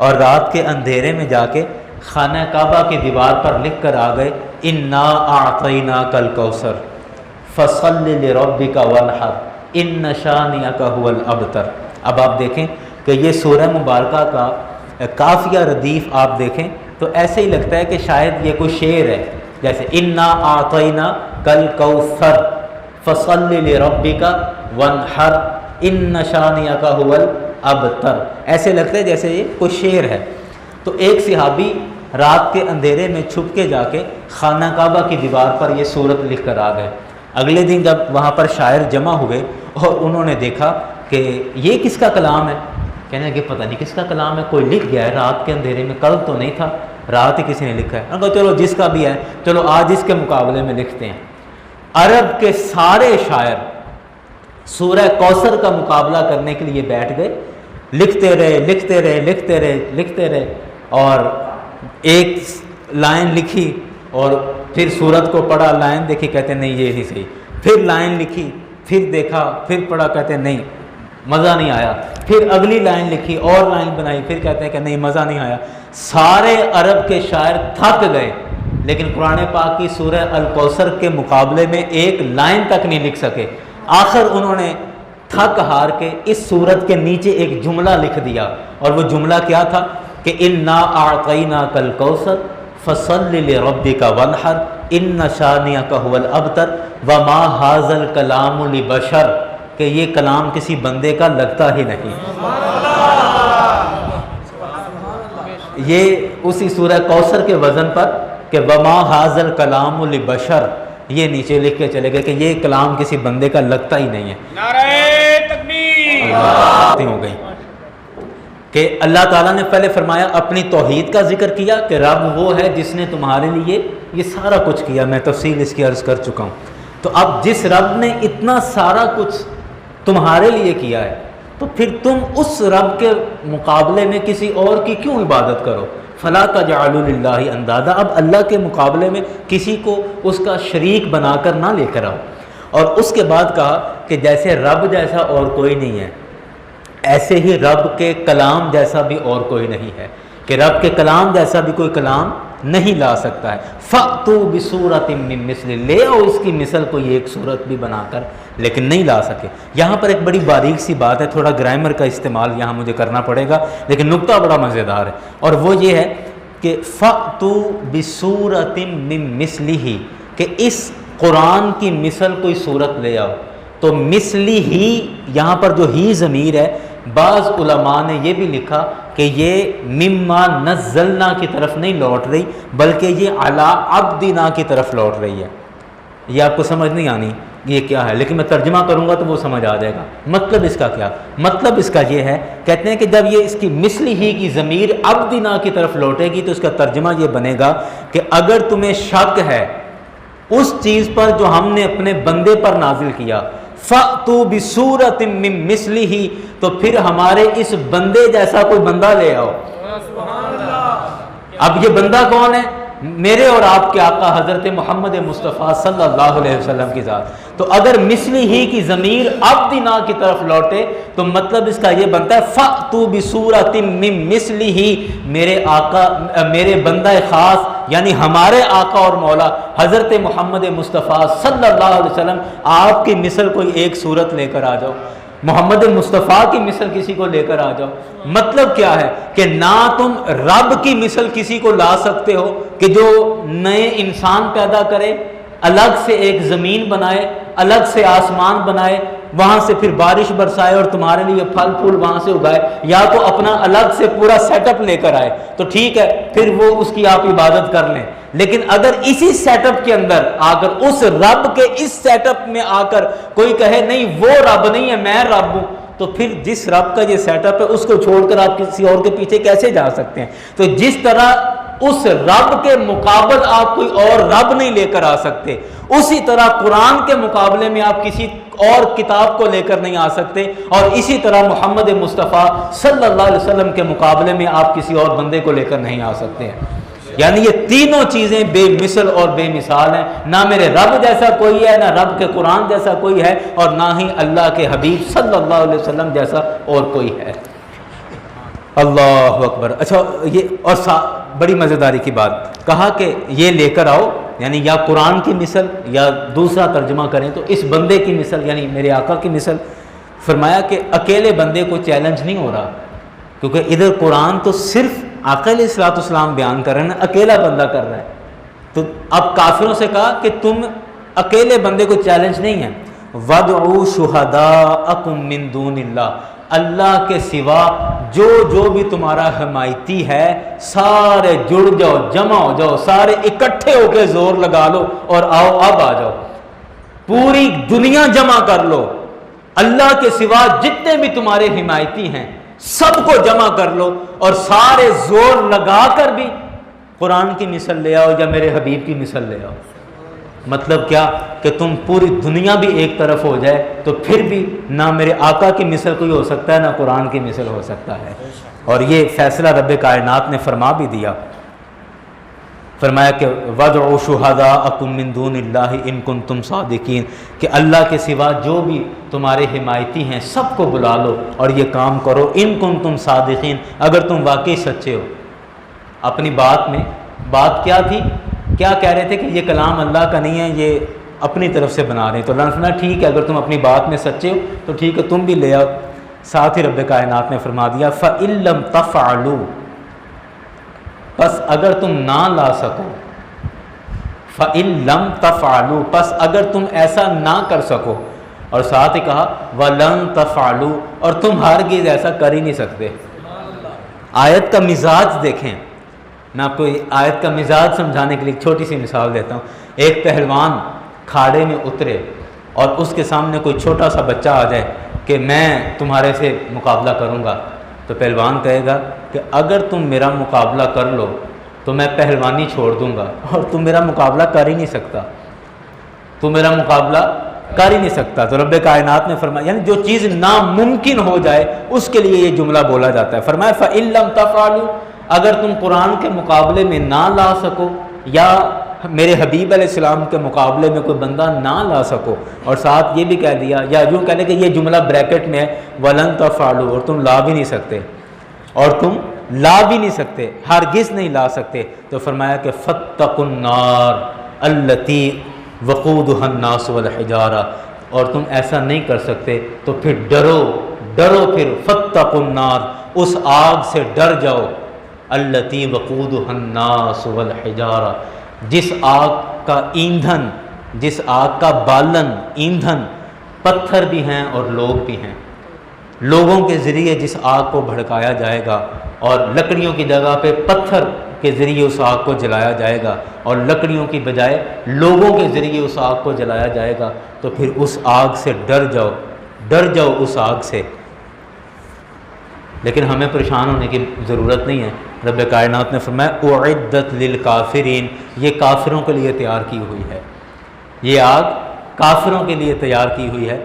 اور رات کے اندھیرے میں جا کے خانہ کعبہ کی دیوار پر لکھ کر آ گئے انا اعطیناک الکوثر فصل لربک وانحر ان شانئک هو الابتر۔ اب آپ دیکھیں کہ یہ سورہ مبارکہ کا قافیہ ردیف آپ دیکھیں تو ایسے ہی لگتا ہے کہ شاید یہ کوئی شعر ہے، جیسے انا اعطیناک الکوثر فصل لربک وانحر ان شانئک هو الابتر، ایسے لگتا ہے جیسے یہ کوئی شعر ہے۔ تو ایک صحابی رات کے اندھیرے میں چھپ کے جا کے خانہ کعبہ کی دیوار پر یہ سورت لکھ کر آ گئے۔ اگلے دن جب وہاں پر شاعر جمع ہوئے اور انہوں نے دیکھا کہ یہ کس کا کلام ہے، کہنے لگے پتہ نہیں کس کا کلام ہے، کوئی لکھ گیا ہے رات کے اندھیرے میں، کل تو نہیں تھا، رات ہی کسی نے لکھا ہے۔ انہوں نے کہا چلو جس کا بھی ہے چلو آج اس کے مقابلے میں لکھتے ہیں۔ عرب کے سارے شاعر سورہ کوثر کا مقابلہ کرنے کے لیے بیٹھ گئے، لکھتے رہے اور ایک لائن لکھی اور پھر سورت کو پڑھا، لائن دیکھی، کہتے نہیں یہ نہیں صحیح، پھر لائن لکھی، پھر دیکھا، پھر پڑھا، کہتے نہیں مزہ نہیں آیا، پھر اگلی لائن لکھی اور لائن بنائی، پھر کہتے ہیں کہ نہیں مزہ نہیں آیا۔ سارے عرب کے شاعر تھک گئے، لیکن قرآن پاک کی سورہ الکوثر کے مقابلے میں ایک لائن تک نہیں لکھ سکے۔ آخر انہوں نے تھک ہار کے اس سورت کے نیچے ایک جملہ لکھ دیا، اور وہ جملہ کیا تھا کہ انا اعطیناک الکوثر فصل لربک وانحر ان شانئک هو الابتر وما ھذا الکلام لبشر، کہ یہ کلام کسی بندے کا لگتا ہی نہیں۔ یہ اسی سورہ کوثر کے وزن پر کہ وما ھذا الکلام لبشر، یہ نیچے لکھ کے چلے گئے کہ یہ کلام کسی بندے کا لگتا ہی نہیں ہے۔ نعرہ تکبیر ہو گئی کہ اللہ تعالیٰ نے پہلے فرمایا اپنی توحید کا ذکر کیا کہ رب وہ ہے جس نے تمہارے لیے یہ سارا کچھ کیا، میں تفصیل اس کی عرض کر چکا ہوں۔ تو اب جس رب نے اتنا سارا کچھ تمہارے لیے کیا ہے، تو پھر تم اس رب کے مقابلے میں کسی اور کی کیوں عبادت کرو؟ فلا تجعلوا للہ اندادا، اب اللہ کے مقابلے میں کسی کو اس کا شریک بنا کر نہ لے کر آؤ۔ اور اس کے بعد کہا کہ جیسے رب جیسا اور کوئی نہیں ہے، ایسے ہی رب کے کلام جیسا بھی اور کوئی نہیں ہے، کہ رب کے کلام جیسا بھی کوئی کلام نہیں لا سکتا ہے۔ فَأْتُوا بِسُورَةٍ مِّن مِّثْلِهِ، لے آؤ اس کی مثل کوئی ایک صورت بھی بنا کر، لیکن نہیں لا سکے۔ یہاں پر ایک بڑی باریک سی بات ہے، تھوڑا گرامر کا استعمال یہاں مجھے کرنا پڑے گا، لیکن نقطہ بڑا مزیدار ہے، اور وہ یہ ہے کہ فَأْتُوا بِسُورَةٍ مِّن مِّثْلِهِ، کہ اس قرآن کی مثل کوئی صورت لے آؤ۔ تو مثلی ہی، یہاں پر جو ہی ضمیر ہے، بعض علماء نے یہ بھی لکھا کہ یہ مما نزلنا کی طرف نہیں لوٹ رہی، بلکہ یہ علی عبدنا کی طرف لوٹ رہی ہے۔ یہ آپ کو سمجھ نہیں آنی یہ کیا ہے، لیکن میں ترجمہ کروں گا تو وہ سمجھ آ جائے گا۔ مطلب اس کا کیا؟ مطلب اس کا یہ ہے، کہتے ہیں کہ جب یہ اس کی مثلی ہی کی ضمیر عبدنا کی طرف لوٹے گی تو اس کا ترجمہ یہ بنے گا کہ اگر تمہیں شک ہے اس چیز پر جو ہم نے اپنے بندے پر نازل کیا، فَأْتُوا بِسُورَةٍ مِّن مِّثْلِهِ، تو پھر ہمارے اس بندے جیسا کوئی بندہ لے آؤ۔ اب یہ بندہ کون ہے؟ میرے اور آپ کے آقا حضرت محمد مصطفیٰ صلی اللہ علیہ وسلم کی ذات۔ تو اگر مثلی ہی کی ضمیر عبدنا کی طرف لوٹے تو مطلب اس کا یہ بنتا ہے فَأْتُوا بِسُورَةٍ مِّن مِّثْلِهِ، میرے آقا، میرے بندہ خاص یعنی ہمارے آقا اور مولا حضرت محمد مصطفیٰ صلی اللہ علیہ وسلم، آپ کی مثل کوئی ایک صورت لے کر آ جاؤ، محمد مصطفیٰ کی مثل کسی کو لے کر آ جاؤ۔ مطلب کیا ہے کہ نہ تم رب کی مثل کسی کو لا سکتے ہو کہ جو نئے انسان پیدا کرے، الگ سے ایک زمین بنائے، الگ سے آسمان بنائے، وہاں سے پھر بارش برسائے اور تمہارے لیے پھل پھول وہاں سے اگائے، یا تو اپنا الگ سے پورا سیٹ اپ لے کر آئے تو ٹھیک ہے، پھر وہ اس کی آپ عبادت کر لیں۔ لیکن اگر اسی سیٹ اپ کے اندر آ کر اس رب کے اس سیٹ اپ میں آ کر کوئی کہے نہیں وہ رب نہیں ہے میں رب ہوں، تو پھر جس رب کا یہ سیٹ اپ ہے اس کو چھوڑ کر آپ کسی اور کے پیچھے کیسے جا سکتے ہیں؟ تو جس طرح اس رب کے مقابل آپ کوئی اور رب نہیں لے کر آ سکتے، اسی طرح قرآن کے مقابلے میں آپ کسی اور کتاب کو لے کر نہیں آ سکتے، اور اسی طرح محمد مصطفیٰ صلی اللہ علیہ وسلم کے مقابلے میں آپ کسی اور بندے کو لے کر نہیں آ سکتے ہیں۔ یعنی یہ تینوں چیزیں بے مثل اور بے مثال ہیں، نہ میرے رب جیسا کوئی ہے، نہ رب کے قرآن جیسا کوئی ہے، اور نہ ہی اللہ کے حبیب صلی اللہ علیہ وسلم جیسا اور کوئی ہے۔ اللہ اکبر۔ اچھا، یہ اور بڑی مزیداری کی بات کہا کہ یہ لے کر آؤ، یعنی یا قرآن کی مثل یا دوسرا ترجمہ کریں تو اس بندے کی مثل یعنی میرے آقا کی مثل۔ فرمایا کہ اکیلے بندے کو چیلنج نہیں ہو رہا، کیونکہ ادھر قرآن تو صرف آقا علیہ الصلوۃ والسلام بیان کر رہے ہیں، اکیلا بندہ کر رہا ہے، تو اب کافروں سے کہا کہ تم اکیلے بندے کو چیلنج نہیں ہے، وَادْعُوا شُهَدَاءَكُم مِّن دُونِ اللَّهِ، اللہ کے سوا جو بھی تمہارا حمایتی ہے سارے جڑ جاؤ، جمع ہو جاؤ، سارے اکٹھے ہو کے زور لگا لو اور آؤ اب آ جاؤ، پوری دنیا جمع کر لو، اللہ کے سوا جتنے بھی تمہارے حمایتی ہیں سب کو جمع کر لو اور سارے زور لگا کر بھی قرآن کی مثل لے آؤ یا میرے حبیب کی مثل لے آؤ۔ مطلب کیا کہ تم پوری دنیا بھی ایک طرف ہو جائے تو پھر بھی نہ میرے آقا کی مثل کوئی ہو سکتا ہے نہ قرآن کی مثل ہو سکتا ہے۔ اور یہ فیصلہ رب کائنات نے فرما بھی دیا، فرمایا کہ وَادْعُوا شُهَدَاءَكُم مِّن دُونِ اللَّهِ إِن كُنتُمْ صَادِقِينَ، کہ اللہ کے سوا جو بھی تمہارے حمایتی ہیں سب کو بلا لو اور یہ کام کرو، ان کنتم صادقین، اگر تم واقعی سچے ہو۔ اپنی بات میں بات کیا تھی؟ کیا کہہ رہے تھے کہ یہ کلام اللہ کا نہیں ہے، یہ اپنی طرف سے بنا رہے ہیں۔ تو اللہ نے فرمایا ٹھیک ہے، اگر تم اپنی بات میں سچے ہو تو ٹھیک ہے، تم بھی لے آؤ۔ ساتھ ہی رب کائنات نے فرما دیا فَإِن لَّمْ تَفْعَلُوا، پس اگر تم نہ لا سکو، فَإِن لَّمْ تَفْعَلُوا، پس اگر تم ایسا نہ کر سکو، اور ساتھ ہی کہا وَلَن تَفْعَلُوا، اور تم ہرگز ایسا کر ہی نہیں سکتے۔ آیت کا مزاج دیکھیں، میں آپ کو آیت کا مزاج سمجھانے کے لیے ایک چھوٹی سی مثال دیتا ہوں۔ ایک پہلوان کھاڑے میں اترے اور اس کے سامنے کوئی چھوٹا سا بچہ آ جائے کہ میں تمہارے سے مقابلہ کروں گا، تو پہلوان کہے گا کہ اگر تم میرا مقابلہ کر لو تو میں پہلوانی چھوڑ دوں گا، اور تم میرا مقابلہ کر ہی نہیں سکتا، تم میرا مقابلہ کر ہی نہیں سکتا۔ تو رب کائنات نے فرمایا یعنی جو چیز ناممکن ہو جائے اس کے لیے یہ جملہ بولا جاتا ہے۔ فرمایا فَإِن لَّمْ تَفْعَلُوا، اگر تم قرآن کے مقابلے میں نہ لا سکو یا میرے حبیب علیہ السلام کے مقابلے میں کوئی بندہ نہ لا سکو، اور ساتھ یہ بھی کہہ دیا یا یوں کہہ لیں کہ یہ جملہ بریکٹ میں ہے وَلَن تَفْعَلُوا، اور تم لا بھی نہیں سکتے، اور تم لا بھی نہیں سکتے، ہرگز نہیں لا سکتے، تو فرمایا کہ فَاتَّقُوا النَّارَ الَّتِي وَقُودُهَا النَّاسُ وَالْحِجَارَةُ، اور تم ایسا نہیں کر سکتے تو پھر ڈرو پھر فَاتَّقُوا النَّارَ، اس آگ سے ڈر جاؤ، الَّتِي وَقُودُهَا النَّاسُ وَالْحِجَارَةُ، جس آگ کا ایندھن، جس آگ کا بالن ایندھن پتھر بھی ہیں اور لوگ بھی ہیں۔ لوگوں کے ذریعے جس آگ کو بھڑکایا جائے گا اور لکڑیوں کی جگہ پہ پتھر کے ذریعے اس آگ کو جلایا جائے گا، اور لکڑیوں کی بجائے لوگوں کے ذریعے اس آگ کو جلایا جائے گا، تو پھر اس آگ سے ڈر جاؤ اس آگ سے۔ لیکن ہمیں پریشان ہونے کی ضرورت نہیں ہے۔ رب کائنات نے فرمایا اعدت للکافرین، یہ کافروں کے لیے تیار کی ہوئی ہے، یہ آگ کافروں کے لیے تیار کی ہوئی ہے۔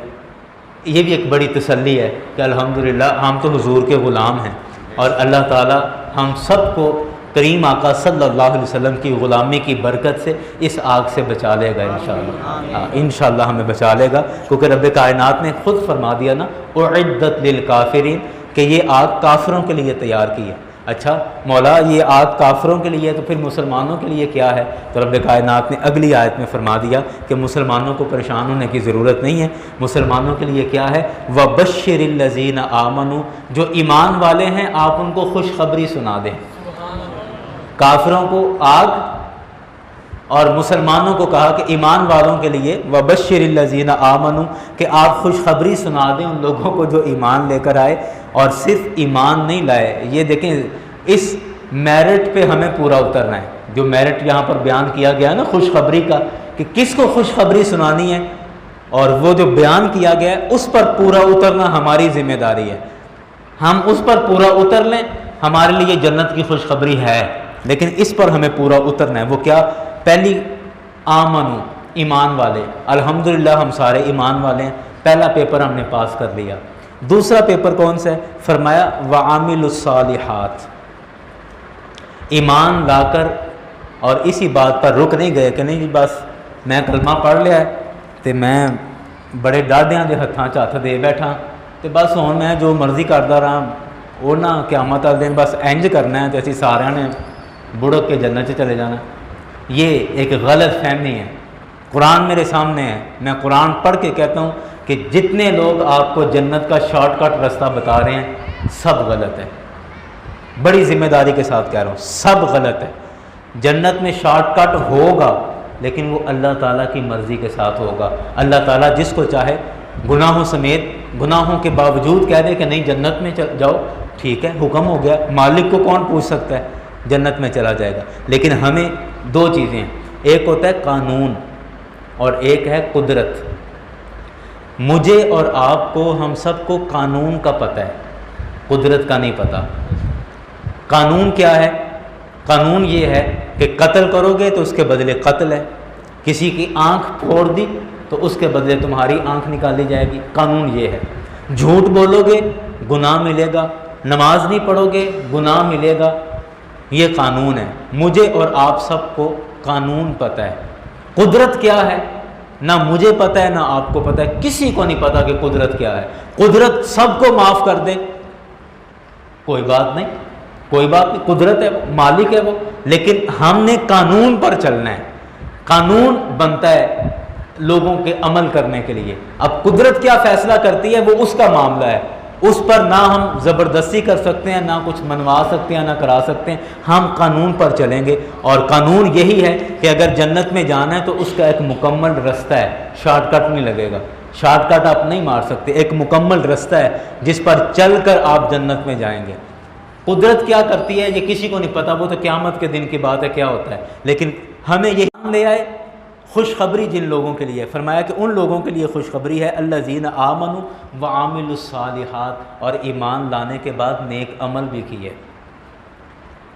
یہ بھی ایک بڑی تسلی ہے کہ الحمدللہ ہم تو حضور کے غلام ہیں، اور اللہ تعالی ہم سب کو کریم آقا صلی اللہ علیہ وسلم کی غلامی کی برکت سے اس آگ سے بچا لے گا انشاءاللہ۔ انشاءاللہ ہمیں بچا لے گا، کیونکہ رب کائنات نے خود فرما دیا نا اعدت للکافرین، کہ یہ آگ کافروں کے لیے تیار کی ہے۔ اچھا مولا یہ آگ کافروں کے لیے ہے تو پھر مسلمانوں کے لیے کیا ہے؟ تو رب کائنات نے اگلی آیت میں فرما دیا کہ مسلمانوں کو پریشان ہونے کی ضرورت نہیں ہے۔ مسلمانوں کے لیے کیا ہے؟ وَبَشِّرِ الَّذِينَ آمَنُوا، جو ایمان والے ہیں آپ ان کو خوشخبری سنا دیں۔ کافروں کو آگ اور مسلمانوں کو کہا کہ ایمان والوں کے لیے وَبَشِّرِ الَّذِينَ آمَنُوا، کہ آپ خوشخبری سنا دیں ان لوگوں کو جو ایمان لے کر آئے، اور صرف ایمان نہیں لائے۔ یہ دیکھیں اس میرٹ پہ ہمیں پورا اترنا ہے، جو میرٹ یہاں پر بیان کیا گیا ہے نا خوشخبری کا، کہ کس کو خوشخبری سنانی ہے، اور وہ جو بیان کیا گیا ہے اس پر پورا اترنا ہماری ذمہ داری ہے۔ ہم اس پر پورا اتر لیں، ہمارے لیے جنت کی خوشخبری ہے، لیکن اس پر ہمیں پورا اترنا ہے۔ وہ کیا؟ پہلی آمنو، ایمان والے، الحمدللہ ہم سارے ایمان والے ہیں، پہلا پیپر ہم نے پاس کر لیا۔ دوسرا پیپر کون سا ہے؟ فرمایا وعامل الصالحات، ایمان لا کر اور اسی بات پر رک نہیں گئے کہ نہیں جی بس میں کلمہ پڑھ لیا ہے تو میں بڑے ڈاڈیاں دے ہتھاں چ ہتھ دے بیٹھا تو بس ہوں میں جو مرضی کرتا رہا، وہ نہ قیامت والے دن بس انج کرنا ہے تو اسی سارے نے بڑک کے جنت چلے جانا۔ یہ ایک غلط فہمی ہے۔ قرآن میرے سامنے ہے، میں قرآن پڑھ کے کہتا ہوں کہ جتنے لوگ آپ کو جنت کا شارٹ کٹ راستہ بتا رہے ہیں سب غلط ہے، بڑی ذمہ داری کے ساتھ کہہ رہا ہوں، سب غلط ہے۔ جنت میں شارٹ کٹ ہوگا لیکن وہ اللہ تعالیٰ کی مرضی کے ساتھ ہوگا۔ اللہ تعالیٰ جس کو چاہے گناہوں سمیت، گناہوں کے باوجود کہہ دے کہ نہیں جنت میں جاؤ، ٹھیک ہے، حکم ہو گیا، مالک کو کون پوچھ سکتا ہے، جنت میں چلا جائے گا۔ لیکن ہمیں دو چیزیں ہیں، ایک ہوتا ہے قانون اور ایک ہے قدرت۔ مجھے اور آپ کو، ہم سب کو قانون کا پتہ ہے، قدرت کا نہیں پتہ۔ قانون کیا ہے؟ قانون یہ ہے کہ قتل کرو گے تو اس کے بدلے قتل ہے، کسی کی آنکھ پھوڑ دی تو اس کے بدلے تمہاری آنکھ نکالی جائے گی، قانون یہ ہے۔ جھوٹ بولو گے گناہ ملے گا، نماز نہیں پڑھو گے گناہ ملے گا، یہ قانون ہے۔ مجھے اور آپ سب کو قانون پتہ ہے۔ قدرت کیا ہے نہ مجھے پتہ ہے نہ آپ کو پتہ ہے، کسی کو نہیں پتہ کہ قدرت کیا ہے۔ قدرت سب کو معاف کر دے، کوئی بات نہیں، کوئی بات نہیں، قدرت ہے وہ، مالک ہے وہ، لیکن ہم نے قانون پر چلنا ہے۔ قانون بنتا ہے لوگوں کے عمل کرنے کے لیے۔ اب قدرت کیا فیصلہ کرتی ہے وہ اس کا معاملہ ہے، اس پر نہ ہم زبردستی کر سکتے ہیں، نہ کچھ منوا سکتے ہیں، نہ کرا سکتے ہیں۔ ہم قانون پر چلیں گے، اور قانون یہی ہے کہ اگر جنت میں جانا ہے تو اس کا ایک مکمل رستہ ہے، شارٹ کٹ نہیں لگے گا، شارٹ کٹ آپ نہیں مار سکتے، ایک مکمل رستہ ہے جس پر چل کر آپ جنت میں جائیں گے۔ قدرت کیا کرتی ہے یہ کسی کو نہیں پتا، وہ تو قیامت کے دن کی بات ہے کیا ہوتا ہے، لیکن ہمیں یہ لے آئے خوشخبری جن لوگوں کے لیے، فرمایا کہ ان لوگوں کے لیے خوشخبری ہے الذین آمنوا وعملوا الصالحات، اور ایمان لانے کے بعد نیک عمل بھی کیے۔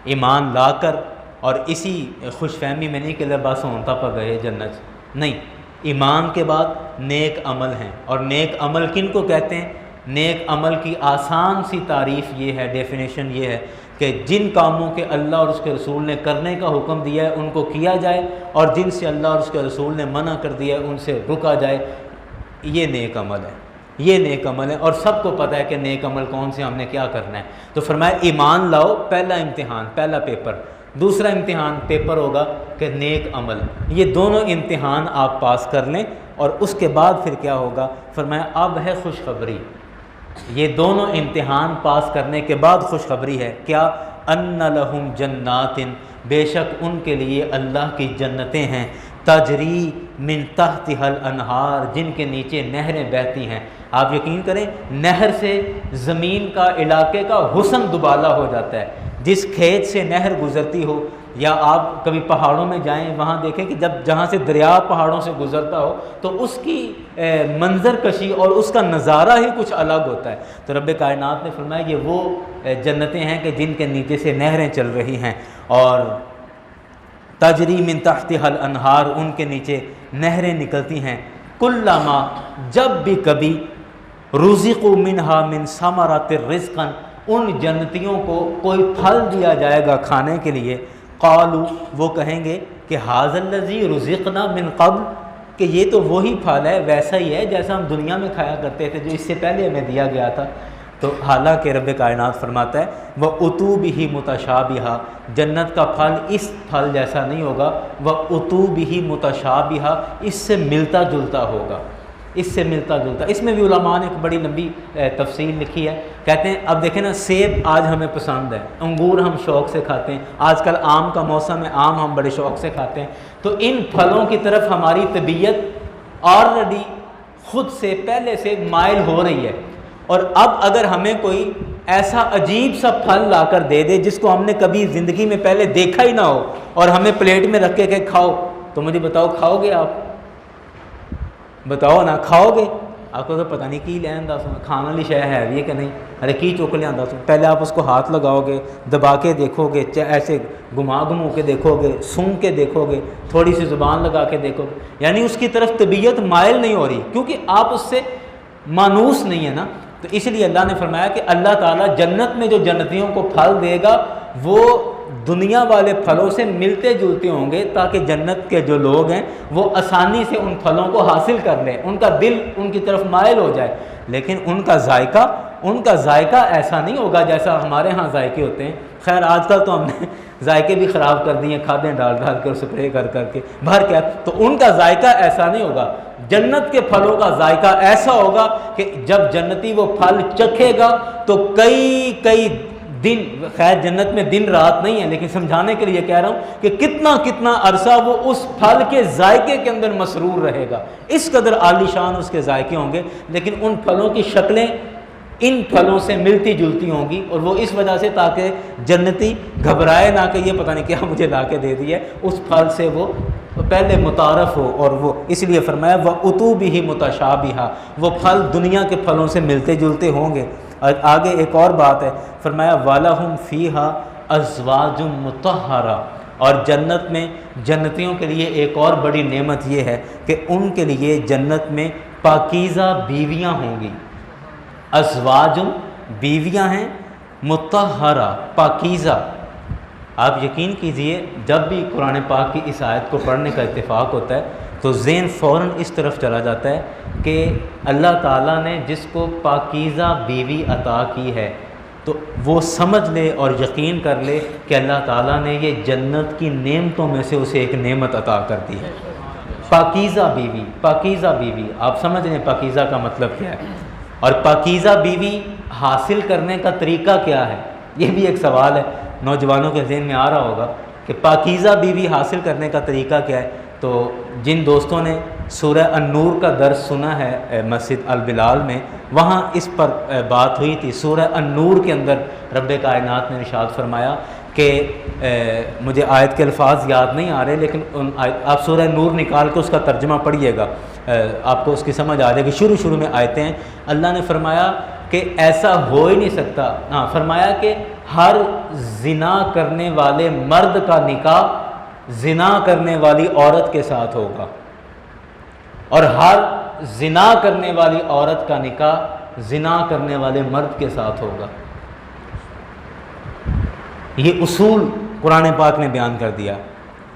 ایمان لا کر اور اسی خوش فہمی میں نہیں کہ بس ہونتا پا گئے جنت، نہیں، ایمان کے بعد نیک عمل ہیں۔ اور نیک عمل کن کو کہتے ہیں؟ نیک عمل کی آسان سی تعریف یہ ہے، ڈیفینیشن یہ ہے کہ جن کاموں کے اللہ اور اس کے رسول نے کرنے کا حکم دیا ہے ان کو کیا جائے، اور جن سے اللہ اور اس کے رسول نے منع کر دیا ہے ان سے رکا جائے، یہ نیک عمل ہے، یہ نیک عمل ہے۔ اور سب کو پتہ ہے کہ نیک عمل کون سے، ہم نے کیا کرنا ہے۔ تو فرمایا ایمان لاؤ، پہلا امتحان، پہلا پیپر، دوسرا امتحان پیپر ہوگا کہ نیک عمل، یہ دونوں امتحان آپ پاس کر لیں، اور اس کے بعد پھر کیا ہوگا؟ فرمایا اب ہے خوشخبری، یہ دونوں امتحان پاس کرنے کے بعد خوشخبری ہے، کیا؟ ان لہم جنات، بے شک ان کے لیے اللہ کی جنتیں ہیں، تجری من تحتها الانہار، جن کے نیچے نہریں بہتی ہیں۔ آپ یقین کریں نہر سے زمین کا، علاقے کا حسن دوبالا ہو جاتا ہے۔ جس کھیت سے نہر گزرتی ہو، یا آپ کبھی پہاڑوں میں جائیں وہاں دیکھیں کہ جہاں سے دریا پہاڑوں سے گزرتا ہو تو اس کی منظر کشی اور اس کا نظارہ ہی کچھ الگ ہوتا ہے۔ تو رب کائنات نے فرمایا یہ وہ جنتیں ہیں کہ جن کے نیچے سے نہریں چل رہی ہیں، اور تجری من تحتها الانہار، ان کے نیچے نہریں نکلتی ہیں۔ کلما، جب بھی کبھی، رزقوا منها من ثمرات رزقا، ان جنتیوں کو کوئی پھل دیا جائے گا کھانے کے لیے، قالوا، وہ کہیں گے کہ ھذا الذی رزقنا من قبل، کہ یہ تو وہی پھل ہے، ویسا ہی ہے جیسا ہم دنیا میں کھایا کرتے تھے، جو اس سے پہلے ہمیں دیا گیا تھا۔ تو حالانکہ رب کائنات فرماتا ہے وَأُتُوا بِهِ مُتَشَابِهًا، جنت کا پھل اس پھل جیسا نہیں ہوگا، وَأُتُوا بِهِ مُتَشَابِهًا، اس سے ملتا جلتا ہوگا، اس سے ملتا جلتا۔ اس میں بھی علماء نے ایک بڑی لمبی تفصیل لکھی ہے، کہتے ہیں اب دیکھیں نا، سیب آج ہمیں پسند ہے، انگور ہم شوق سے کھاتے ہیں، آج کل آم کا موسم ہے، آم ہم بڑے شوق سے کھاتے ہیں، تو ان پھلوں کی طرف ہماری طبیعت آلریڈی خود سے پہلے سے مائل ہو رہی ہے، اور اب اگر ہمیں کوئی ایسا عجیب سا پھل لا کر دے دے جس کو ہم نے کبھی زندگی میں پہلے دیکھا ہی نہ ہو، اور ہمیں پلیٹ میں رکھ کے کہ کھاؤ، تو مجھے بتاؤ کھاؤ گے آپ؟ بتاؤ نا، کھاؤ گے؟ آپ کو تو پتہ نہیں کی لین دس کھانے والی شے ہے یہ کہ نہیں، ارے کی چوک لیا دس، پہلے آپ اس کو ہاتھ لگاؤ گے، دبا کے دیکھو گے، ایسے گھما کے دیکھو گے، سونگھ کے دیکھو گے، تھوڑی سی زبان لگا کے دیکھو گے، یعنی اس کی طرف طبیعت مائل نہیں ہو رہی، کیونکہ آپ اس سے مانوس نہیں ہے نا۔ تو اس لیے اللہ نے فرمایا کہ اللہ تعالیٰ جنت میں جو جنتیوں کو پھل دے گا وہ دنیا والے پھلوں سے ملتے جلتے ہوں گے، تاکہ جنت کے جو لوگ ہیں وہ آسانی سے ان پھلوں کو حاصل کر لیں، ان کا دل ان کی طرف مائل ہو جائے، لیکن ان کا ذائقہ ایسا نہیں ہوگا جیسا ہمارے ہاں ذائقے ہوتے ہیں۔ خیر آج کل تو ہم نے ذائقے بھی خراب کر دیے، کھادیں ڈال کر سپرے کر کے بھر کے، تو ان کا ذائقہ ایسا نہیں ہوگا۔ جنت کے پھلوں کا ذائقہ ایسا ہوگا کہ جب جنتی وہ پھل چکھے گا تو کئی دن، خیر جنت میں دن رات نہیں ہے، لیکن سمجھانے کے لیے کہہ رہا ہوں کہ کتنا عرصہ وہ اس پھل کے ذائقے کے اندر مسرور رہے گا، اس قدر عالی شان اس کے ذائقے ہوں گے، لیکن ان پھلوں کی شکلیں ان پھلوں سے ملتی جلتی ہوں گی، اور وہ اس وجہ سے تاکہ جنتی گھبرائے نہ کہ یہ پتہ نہیں کیا مجھے لا کے دے دی ہے، اس پھل سے وہ پہلے متعارف ہو، اور وہ اس لیے فرمایا وَأُتُوا بِهِ مُتَشَابِهًا، وہ پھل دنیا کے پھلوں سے ملتے جلتے ہوں گے۔ اور آگے ایک اور بات ہے، فرمایا وَلَهُمْ فِيهَا أَزْوَاجٌ مُطَهَّرَةٌ، اور جنت میں جنتیوں کے لیے ایک اور بڑی نعمت یہ ہے کہ ان کے لیے جنت میں پاکیزہ بیویاں ہوں گی. ازواج بیویاں ہیں، مطہرہ پاکیزہ. آپ یقین کیجئے جب بھی قرآن پاک کی اس آیت کو پڑھنے کا اتفاق ہوتا ہے تو ذہن فوراً اس طرف چلا جاتا ہے کہ اللہ تعالیٰ نے جس کو پاکیزہ بیوی عطا کی ہے تو وہ سمجھ لے اور یقین کر لے کہ اللہ تعالیٰ نے یہ جنت کی نعمتوں میں سے اسے ایک نعمت عطا کر دی ہے. پاکیزہ بیوی، پاکیزہ بیوی، آپ سمجھ رہے ہیں پاکیزہ کا مطلب کیا ہے؟ اور پاکیزہ بیوی حاصل کرنے کا طریقہ کیا ہے؟ یہ بھی ایک سوال ہے نوجوانوں کے ذہن میں آ رہا ہوگا کہ پاکیزہ بیوی حاصل کرنے کا طریقہ کیا ہے. تو جن دوستوں نے سورہ النور کا درس سنا ہے مسجد البلال میں، وہاں اس پر بات ہوئی تھی. سورہ النور کے اندر رب کائنات نے ارشاد فرمایا کہ مجھے آیت کے الفاظ یاد نہیں آ رہے، لیکن آپ سورہ نور نکال کے اس کا ترجمہ پڑھیے گا، آپ کو اس کی سمجھ آ جائے گی. شروع میں آیتیں ہیں. اللہ نے فرمایا کہ ایسا ہو ہی نہیں سکتا. فرمایا کہ ہر زنا کرنے والے مرد کا نکاح زنا کرنے والی عورت کے ساتھ ہوگا، اور ہر زنا کرنے والی عورت کا نکاح زنا کرنے والے مرد کے ساتھ ہوگا. یہ اصول قرآن پاک نے بیان کر دیا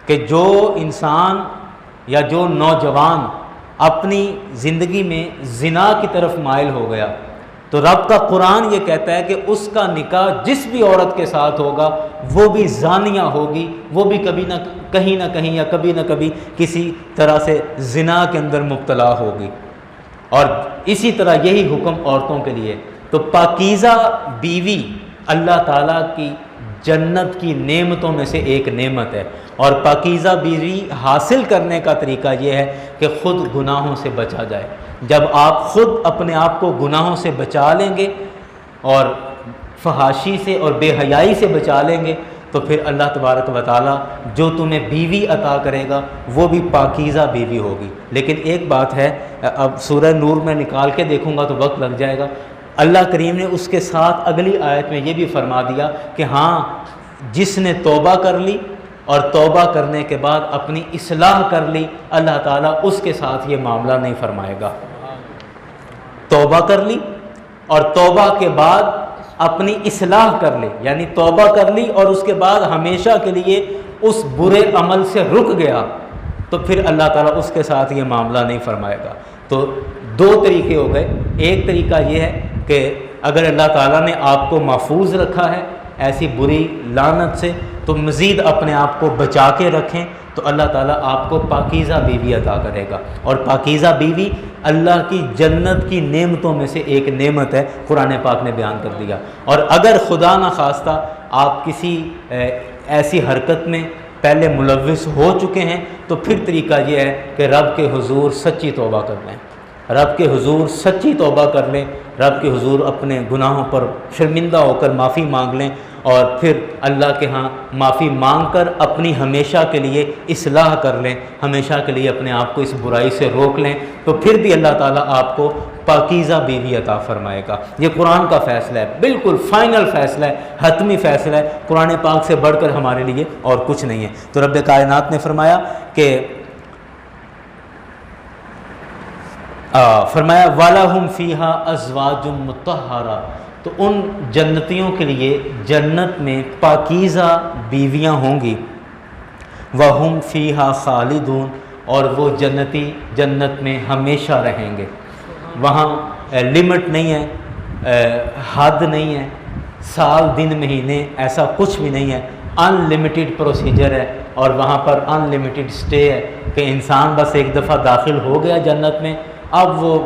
کہ جو انسان یا جو نوجوان اپنی زندگی میں زنا کی طرف مائل ہو گیا تو رب کا قرآن یہ کہتا ہے کہ اس کا نکاح جس بھی عورت کے ساتھ ہوگا وہ بھی زانیہ ہوگی، وہ بھی کہیں نہ کہیں یا کبھی نہ کبھی کسی طرح سے زنا کے اندر مبتلا ہوگی. اور اسی طرح یہی حکم عورتوں کے لیے. تو پاکیزہ بیوی اللہ تعالیٰ کی جنت کی نعمتوں میں سے ایک نعمت ہے. اور پاکیزہ بیوی حاصل کرنے کا طریقہ یہ ہے کہ خود گناہوں سے بچا جائے. جب آپ خود اپنے آپ کو گناہوں سے بچا لیں گے اور فحاشی سے اور بے حیائی سے بچا لیں گے تو پھر اللہ تبارک و تعالیٰ جو تمہیں بیوی عطا کرے گا وہ بھی پاکیزہ بیوی ہوگی. لیکن ایک بات ہے، اب سورہ نور میں نکال کے دیکھوں گا تو وقت لگ جائے گا. اللہ کریم نے اس کے ساتھ اگلی آیت میں یہ بھی فرما دیا کہ ہاں جس نے توبہ کر لی اور توبہ کرنے کے بعد اپنی اصلاح کر لی، اللہ تعالیٰ اس کے ساتھ یہ معاملہ نہیں فرمائے گا. توبہ کر لی اور توبہ کے بعد اپنی اصلاح کر لی، یعنی توبہ کر لی اور اس کے بعد ہمیشہ کے لیے اس برے عمل سے رک گیا تو پھر اللہ تعالیٰ اس کے ساتھ یہ معاملہ نہیں فرمائے گا. تو دو طریقے ہو گئے. ایک طریقہ یہ ہے کہ اگر اللہ تعالیٰ نے آپ کو محفوظ رکھا ہے ایسی بری لعنت سے تو مزید اپنے آپ کو بچا کے رکھیں تو اللہ تعالیٰ آپ کو پاکیزہ بیوی عطا کرے گا. اور پاکیزہ بیوی اللہ کی جنت کی نعمتوں میں سے ایک نعمت ہے، قرآن پاک نے بیان کر دیا. اور اگر خدا نخواستہ آپ کسی ایسی حرکت میں پہلے ملوث ہو چکے ہیں تو پھر طریقہ یہ ہے کہ رب کے حضور سچی توبہ کر لیں، رب کے حضور سچی توبہ کر لیں، رب کے حضور اپنے گناہوں پر شرمندہ ہو کر معافی مانگ لیں اور پھر اللہ کے ہاں معافی مانگ کر اپنی ہمیشہ کے لیے اصلاح کر لیں، ہمیشہ کے لیے اپنے آپ کو اس برائی سے روک لیں تو پھر بھی اللہ تعالیٰ آپ کو پاکیزہ بیوی عطا فرمائے گا. یہ قرآن کا فیصلہ ہے، بالکل فائنل فیصلہ ہے، حتمی فیصلہ ہے. قرآن پاک سے بڑھ کر ہمارے لیے اور کچھ نہیں ہے. تو رب کائنات نے فرمایا کہ وَلَهُمْ فِيهَا أَزْوَاجٌ مُطَهَّرَةٌ، تو ان جنتیوں کے لیے جنت میں پاکیزہ بیویاں ہوں گی. وَهُمْ فِيهَا خَالِدُونَ، اور وہ جنتی جنت میں ہمیشہ رہیں گے. وہاں لمٹ نہیں ہے، حد نہیں ہے، سال دن مہینے ایسا کچھ بھی نہیں ہے. ان لمیٹڈ پروسیجر ہے اور وہاں پر ان لمیٹڈ سٹے ہے کہ انسان بس ایک دفعہ داخل ہو گیا جنت میں، اب وہ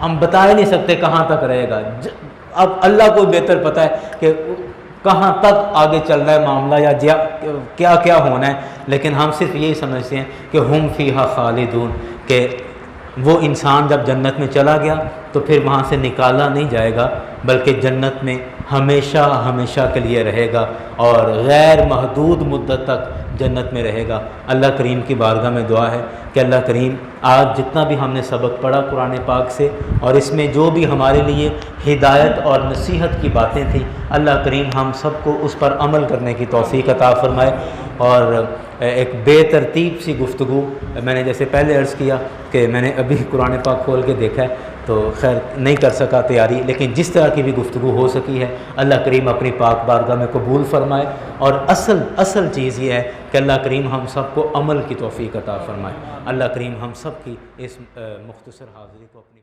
ہم بتا ہی نہیں سکتے کہاں تک رہے گا. اب اللہ کو بہتر پتہ ہے کہ کہاں تک آگے چل رہا ہے معاملہ یا کیا کیا ہونا ہے. لیکن ہم صرف یہی سمجھتے ہیں کہ ہم فیہا خالدون، کہ وہ انسان جب جنت میں چلا گیا تو پھر وہاں سے نکالا نہیں جائے گا بلکہ جنت میں ہمیشہ ہمیشہ کے لیے رہے گا اور غیر محدود مدت تک جنت میں رہے گا. اللہ کریم کی بارگاہ میں دعا ہے کہ اللہ کریم آج جتنا بھی ہم نے سبق پڑھا قرآن پاک سے، اور اس میں جو بھی ہمارے لیے ہدایت اور نصیحت کی باتیں تھیں، اللہ کریم ہم سب کو اس پر عمل کرنے کی توفیق عطا فرمائے۔ اور ایک بے ترتیب سی گفتگو، میں نے جیسے پہلے عرض کیا کہ میں نے ابھی قرآن پاک کھول کے دیکھا ہے تو خیر نہیں کر سکا تیاری، لیکن جس طرح کی بھی گفتگو ہو سکی ہے اللہ کریم اپنی پاک بارگاہ میں قبول فرمائے۔ اور اصل چیز یہ ہے کہ اللہ کریم ہم سب کو عمل کی توفیق عطا فرمائے۔ اللہ کریم ہم سب کی اس مختصر حاضری کو اپنی